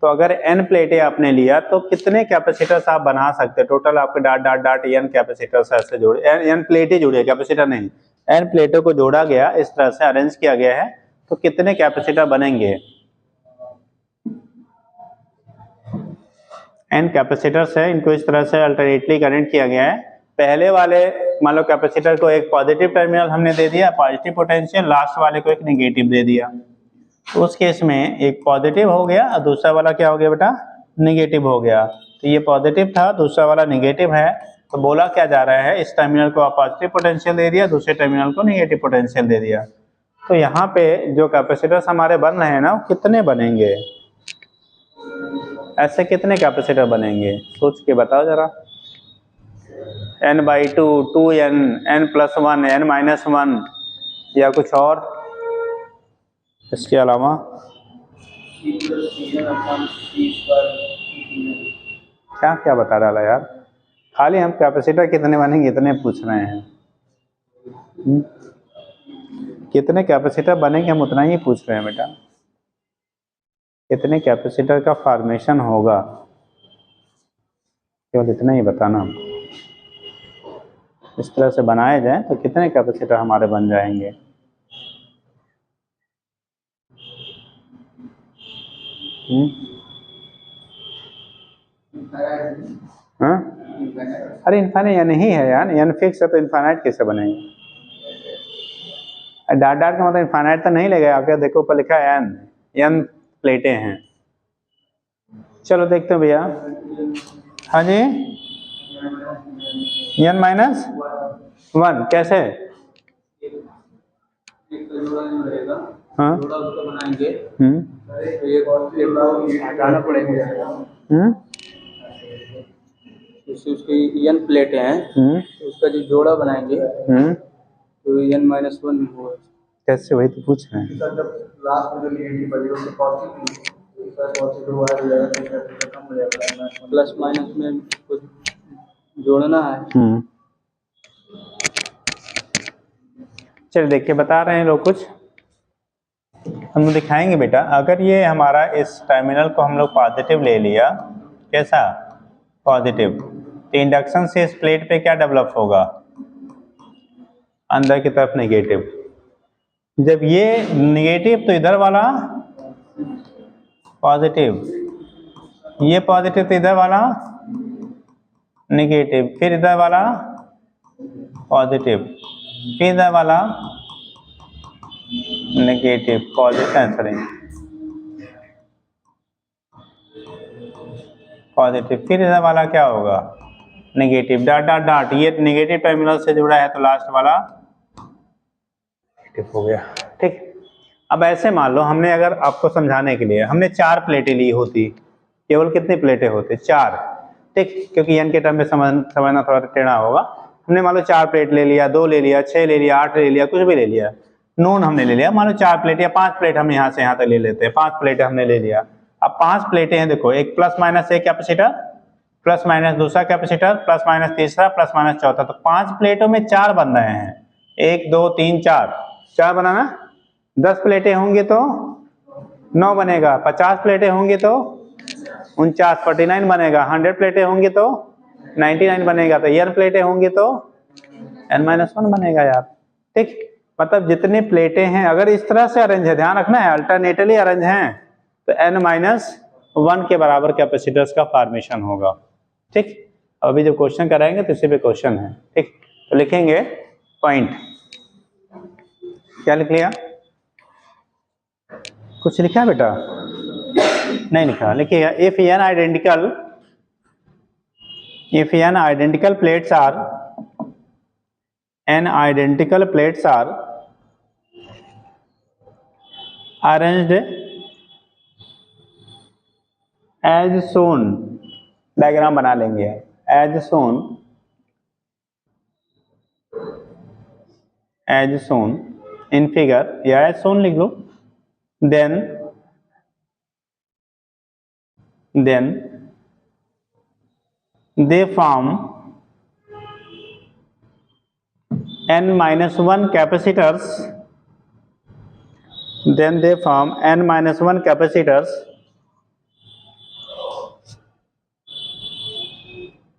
तो अगर n प्लेटें आपने लिया तो कितने कैपेसिटर्स आप बना सकते हैं? टोटल आपके dot dot dot n capacitors ऐसे जोड़े, n प्लेटें जुड़े, कैपेसिटर नहीं, n प्लेटों को जोड़ा गया, इस तरह से अरेंज किया गया है, तो कितने कैपेसिटर बनेंगे? n कैपेसिटर्स है, इनको इस तरह से अल्टरनेटली कनेक्ट किया गया है। पहले वाले मान लो कैपेसिटर को एक पॉजिटिव टर्मिनल हमने दे दिया, पॉजिटिव पोटेंशियल, लास्ट वाले को एक नेगेटिव दे दिया। तो उस केस में एक पॉजिटिव हो गया और दूसरा वाला क्या हो गया बेटा? नेगेटिव हो गया। तो ये पॉजिटिव था, दूसरा वाला नेगेटिव है, तो बोला क्या जा रहा है, इस टर्मिनल को आप पॉजिटिव पोटेंशियल दे दिया, दूसरे टर्मिनल को नेगेटिव पोटेंशियल दे दिया। तो यहाँ पे जो कैपेसिटर्स हमारे बन रहे हैं ना, कितने बनेंगे? ऐसे कितने कैपेसिटर बनेंगे? सोच के बताओ जरा। n/2, 2n, n+1, n-1 या कुछ और इसके अलावा? क्या क्या बता डाला यार, खाली हम कैपेसिटर कितने बनेंगे इतने पूछ रहे हैं। कितने कैपेसिटर बनेंगे हम उतना ही पूछ रहे हैं बेटा। कितने कैपेसिटर का फॉर्मेशन होगा, केवल इतना ही बताना हमको। इस तरह से बनाए जाए तो कितने कैपेसिटर हमारे बन जाएंगे? हाँ? अरे इनफाइनाइट या नहीं है यार, n फिक्स है तो इनफाइनाइट कैसे बनेंगे? डाट डाट का मतलब इनफाइनाइट तो नहीं लगेगा, आगे देखो ऊपर लिखा है n प्लेटें हैं। चलो देखते हैं भैया। हाँ जी, n-1 कैसे? हाँ, बनाएंगे, हटाना पड़ेगा। उसकी n प्लेटें हैं, उसका जो जोड़ा बनाएंगे तो n-1 होगा। कैसे? वही तो पूछ रहे हैं। लास्ट में जो नेगेटिव बचेगा उसको पॉजिटिव प्लस माइनस में कुछ जोड़ना है। चल देख के बता रहे हैं लोग कुछ, हम दिखाएंगे बेटा। अगर ये हमारा इस टर्मिनल को हम लोग पॉजिटिव ले लिया, कैसा पॉजिटिव, तो इंडक्शन से इस प्लेट पे क्या डेवलप होगा? अंदर की तरफ नेगेटिव। जब ये नेगेटिव तो इधर वाला पॉजिटिव, ये पॉजिटिव तो इधर वाला नेगेटिव, फिर इधर वाला पॉजिटिव, फिर इधर वाला नेगेटिव, पॉजिटिव, फिर इधर वाला क्या होगा? नेगेटिव, डाट डाट डाट, ये नेगेटिव टर्मिनल से जुड़ा है तो लास्ट वाला नेगेटिव हो गया। ठीक, अब ऐसे मान लो हमने, अगर आपको समझाने के लिए हमने 4 प्लेटें ली होती, केवल कितनी प्लेटें होती? 4, ठीक, क्योंकि n के टर्म में समझना थोड़ा टेढ़ा होगा। हमने मान लो 4 प्लेट ले लिया, 2 ले लिया, 6 ले लिया, 8 ले लिया, कुछ भी ले लिया, नोन हमने ले लिया। मान लो 4 प्लेट या 5 प्लेट हम यहाँ से यहाँ तक ले लेते हैं, 5 प्लेटें हमने ले लिया। अब 5 प्लेटें हैं, देखो, एक प्लस माइनस एक कैपेसिटर, प्लस माइनस दूसरा कैपेसिटर, प्लस माइनस तीसरा, प्लस माइनस चौथा, तो 5 प्लेटों में 4 बन रहे हैं। 1 2 3 4 बनाना। 10 प्लेटें होंगी तो 9 बनेगा, 50 प्लेटें होंगी तो 49 बनेगा, 100 प्लेटें होंगी तो 99 बनेगा, तो n प्लेटें होंगी तो n-1 बनेगा यार। ठीक, मतलब जितनी प्लेटें हैं अगर इस तरह से अरेंज है, ध्यान रखना है, अल्टरनेटली अरेंज हैं, तो n-1 के बराबर कैपेसिटर्स का फॉर्मेशन होगा। ठीक, अभी जब क्वेश्चन कराएंगे तो इसी पे क्वेश्चन है। ठीक, तो लिखेंगे पॉइंट, क्या लिख लिया? कुछ लिखा बेटा? नहीं लिखा, लिखिएगा। If n identical plates are n identical plates are arranged as shown, diagram बना लेंगे, as shown in figure या as shown लिख लो, then they form n-1 capacitors,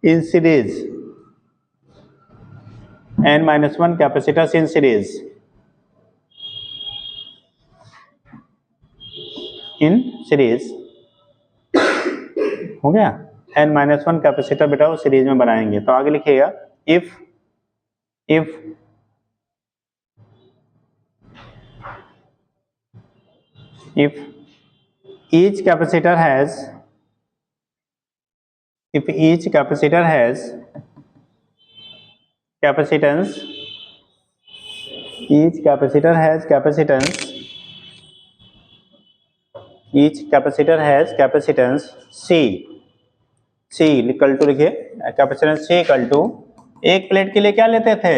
in series, n-1 capacitors in series, हो गया। n-1 कैपेसिटर बेटा वो series में बनाएंगे, तो आगे लिखिएगा if each capacitor has capacitance C equal to, लिखिए कैपेसिटेंस C इक्वल टू, एक प्लेट के लिए क्या लेते थे,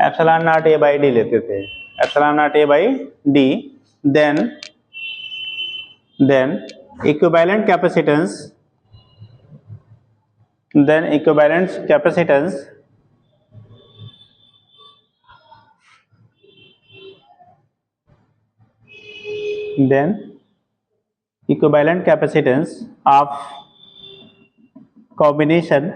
epsilon naught A by D लेते थे, epsilon naught A by D. Then equivalent capacitance of combination.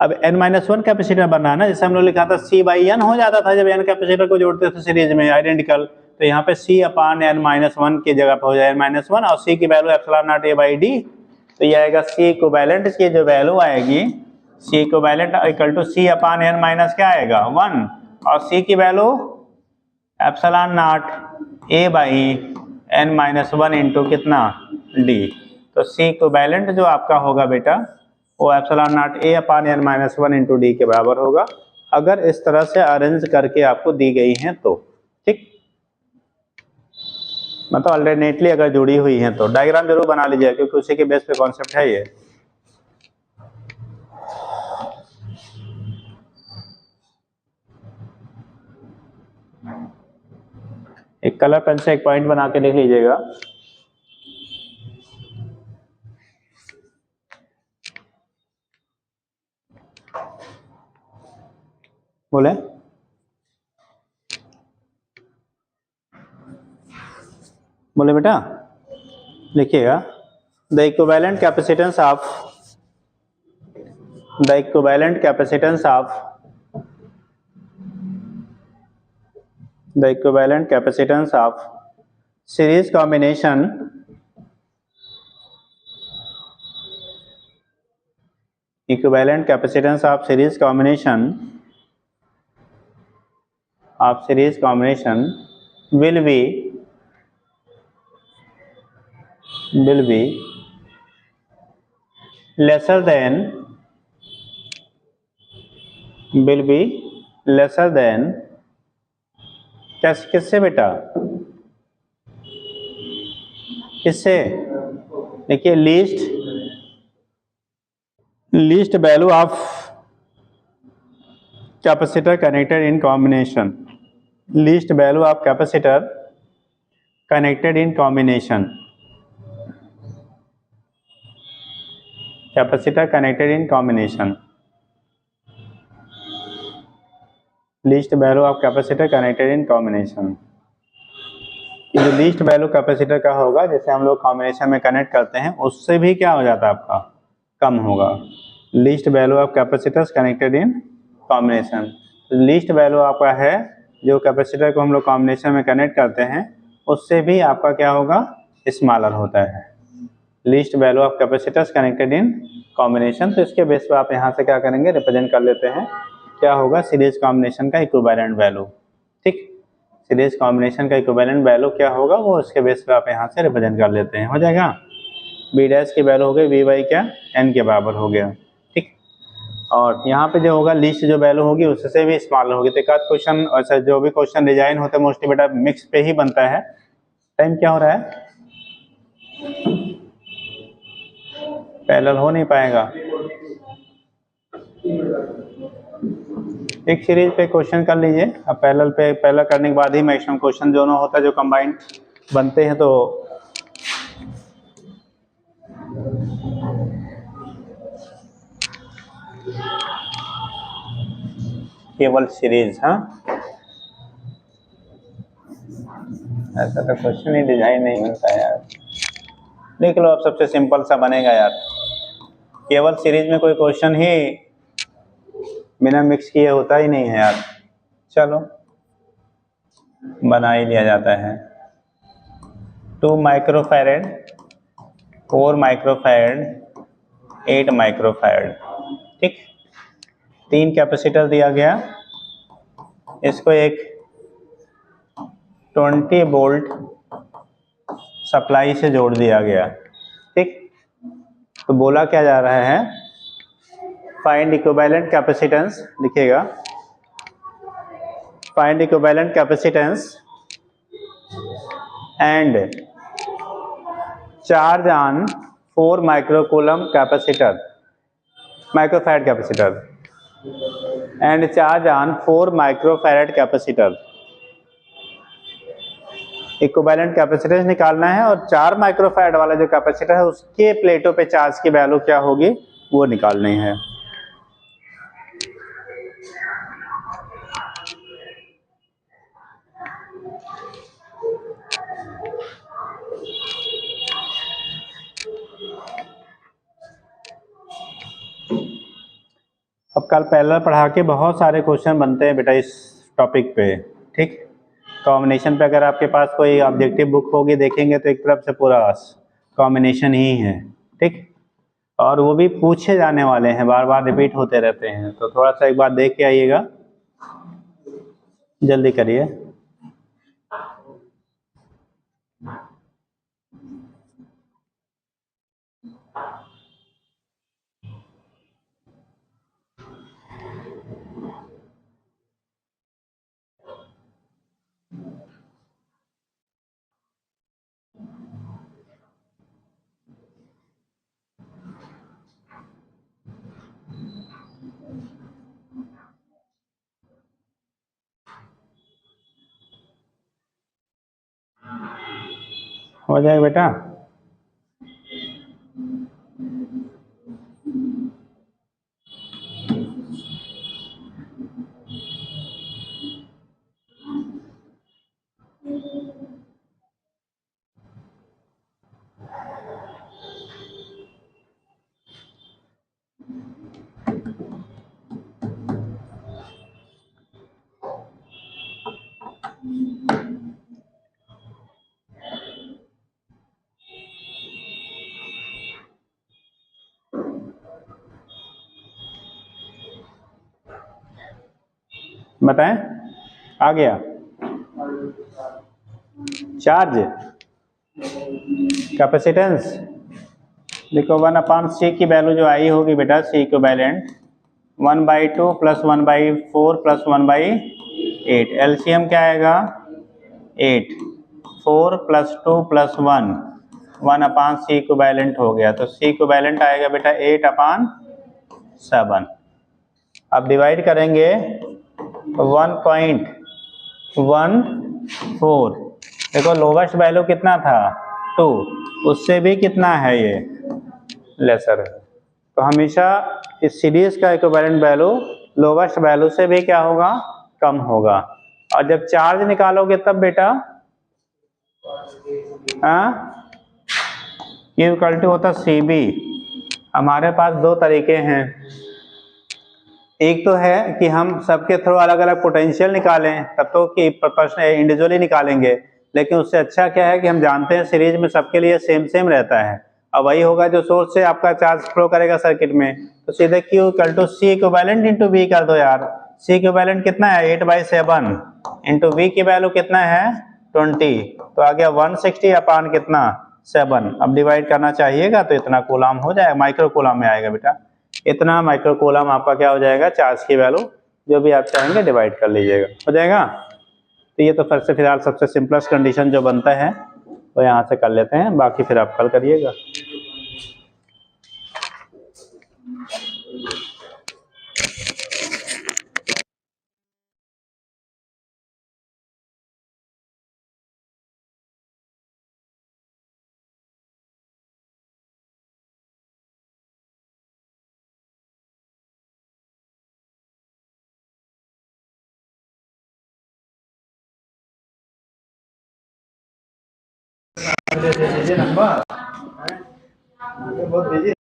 अब n-1 कैपेसिटर बनना है ना, जैसे हम लोग लिखा था C बाई n हो जाता था जब n कैपेसिटर को जोड़ते थे सीरीज में आइडेंटिकल, तो यहाँ पे C अपान n-1 की जगह पे हो जाए n-1 और C की value epsilon naught A by D, तो ये आएगा C इक्विवेलेंट की जो वैल्यू आएगी C equivalent equal to C upon n- क्या आएगा 1, और C की value epsilon naught A by n-1 into कितना D, तो C इक्विवेलेंट जो आपका होगा बेटा वो epsilon naught A upon n-1 into D के बराबर होगा, अगर इस तरह से अरेंज करके आपको दी गई हैं तो, ठीक, मतलब अल्टरनेटली अगर जुड़ी हुई हैं तो डायग्राम जरूर बना लीजिए क्योंकि उसी के बेस पे कॉन्सेप्ट है ये। एक कलर पेन से एक पॉइंट बना के लिख लीजिएगा। बोले बेटा लिखिएगा, the equivalent capacitance of series combination will be lesser than किससे बेटा, किससे, देखिए least value of capacitor connected in combination, least value of capacitor connected in combination, least value of capacitor connected in combination. जो least value capacitor का होगा, जैसे हम लोग कॉम्बिनेशन में कनेक्ट करते हैं उससे भी क्या हो जाता है आपका, कम होगा। Least value of capacitors connected in combination, least value आपका है जो कैपेसिटर को हम लोग कॉम्बिनेशन में कनेक्ट करते हैं उससे भी आपका क्या होगा, स्मॉलर होता है। Least value of capacitors connected in combination, तो इसके बेस पर आप यहाँ से क्या करेंगे, रिप्रेजेंट कर लेते हैं, क्या होगा, सीरीज कॉम्बिनेशन का इक्विवेलेंट वैल्यू, ठीक, सीरीज कॉम्बिनेशन का इक्विवेलेंट वैल्यू क्या होगा वो उसके बेस पे आप यहाँ से रिप्रेजेंट कर लेते हैं, हो जाएगा। बी डैश की वैल्यू हो गई वी बाई क्या, एन के बराबर हो गया, ठीक। और यहाँ पे जो होगा लिस्ट जो वैल्यू होगी उससे भी स्मॉल होगी। तो एक आध क्वेश्चन, अच्छा जो भी क्वेश्चन डिजाइन होते हैं मोस्टली बेटा मिक्स पे ही बनता है। टाइम क्या हो रहा है, पैरेलल हो नहीं पाएगा। एक सीरीज पे क्वेश्चन कर लीजिए, अब पैरेलल पे पैरेलल करने के बाद ही मैक्सिमम क्वेश्चन दोनों होता है जो कंबाइंड बनते हैं। तो केवल सीरीज, हाँ ऐसा तो क्वेश्चन ही डिजाइन नहीं बनता यार। देख लो अब सबसे सिंपल सा बनेगा यार, केवल सीरीज में कोई क्वेश्चन ही बिना मिक्स किए होता ही नहीं है यार। चलो बना ही लिया जाता है। 2 माइक्रोफैरड, 4 माइक्रोफैरड, 8 माइक्रोफैरड, ठीक। 3 कैपेसिटर दिया गया, इसको एक 20 वोल्ट सप्लाई से जोड़ दिया गया, ठीक। तो बोला क्या जा रहा है, फाइंड इक्विवेलेंट कैपेसिटेंस, लिखिएगा find equivalent capacitance and charge on 4 microcoulomb capacitor, microfarad capacitor and charge on 4 microfarad capacitor. Equivalent capacitance निकालना है और 4 माइक्रोफैरड वाला जो कैपेसिटर है उसके प्लेटों पे चार्ज की वैल्यू क्या होगी वो निकालनी है। अब कल पैरेलल पढ़ा के बहुत सारे क्वेश्चन बनते हैं बेटा इस टॉपिक पे, ठीक। कॉम्बिनेशन पे अगर आपके पास कोई ऑब्जेक्टिव बुक होगी देखेंगे तो एक तरफ से पूरा कॉम्बिनेशन ही है, ठीक। और वो भी पूछे जाने वाले हैं, बार बार रिपीट होते रहते हैं, तो थोड़ा सा एक बार देख के आइएगा, जल्दी करिए। हो जाएगा बेटा, बताएं आ गया। चार्ज कैपेसिटेंस देखो 1/c की वैल्यू जो आई होगी बेटा C इक्विवेलेंट 1/2 + 1/4 + 1/8, एलसीएम क्या आएगा 8, 4 + 2 + 1, 1/c इक्विवेलेंट हो गया। तो C इक्विवेलेंट आएगा बेटा 8/7। अब डिवाइड करेंगे 1.14, देखो लोवेस्ट वैल्यू कितना था 2, उससे भी कितना है ये लेसर है। तो हमेशा इस सीरीज का इक्विवेलेंट वैल्यू लोवेस्ट वैल्यू से भी क्या होगा कम होगा। और जब चार्ज निकालोगे तब बेटा Q इक्वल टू होता CB। हमारे पास दो तरीके हैं, एक तो है कि हम सबके थ्रू अलग अलग पोटेंशियल निकालें, तब तो कि इंडिविजुअली निकालेंगे, लेकिन उससे अच्छा क्या है कि हम जानते हैं सीरीज में सबके लिए सेम रहता है। अब वही होगा जो सोर्स से आपका चार्ज फ्लो करेगा सर्किट में, तो सीधे Q equal to C equivalent into V कर दो यार। C इक्विवेलेंट कितना है 8/7 इंटू V की वैल्यू कितना है 20, तो आ गया 160 अपान कितना 7। अब डिवाइड करना चाहिएगा तो इतना कूलाम हो जाएगा, माइक्रो कूलाम में आएगा बेटा। इतना माइक्रो कूलम आपका क्या हो जाएगा, चार्ज की वैल्यू जो भी आप चाहेंगे डिवाइड कर लीजिएगा, हो जाएगा। तो ये तो फिर से फिलहाल सबसे सिंपलेस्ट कंडीशन जो बनता है वो यहाँ से कर लेते हैं, बाकी फिर आप कल करिएगा। नंबर बहुत बिजी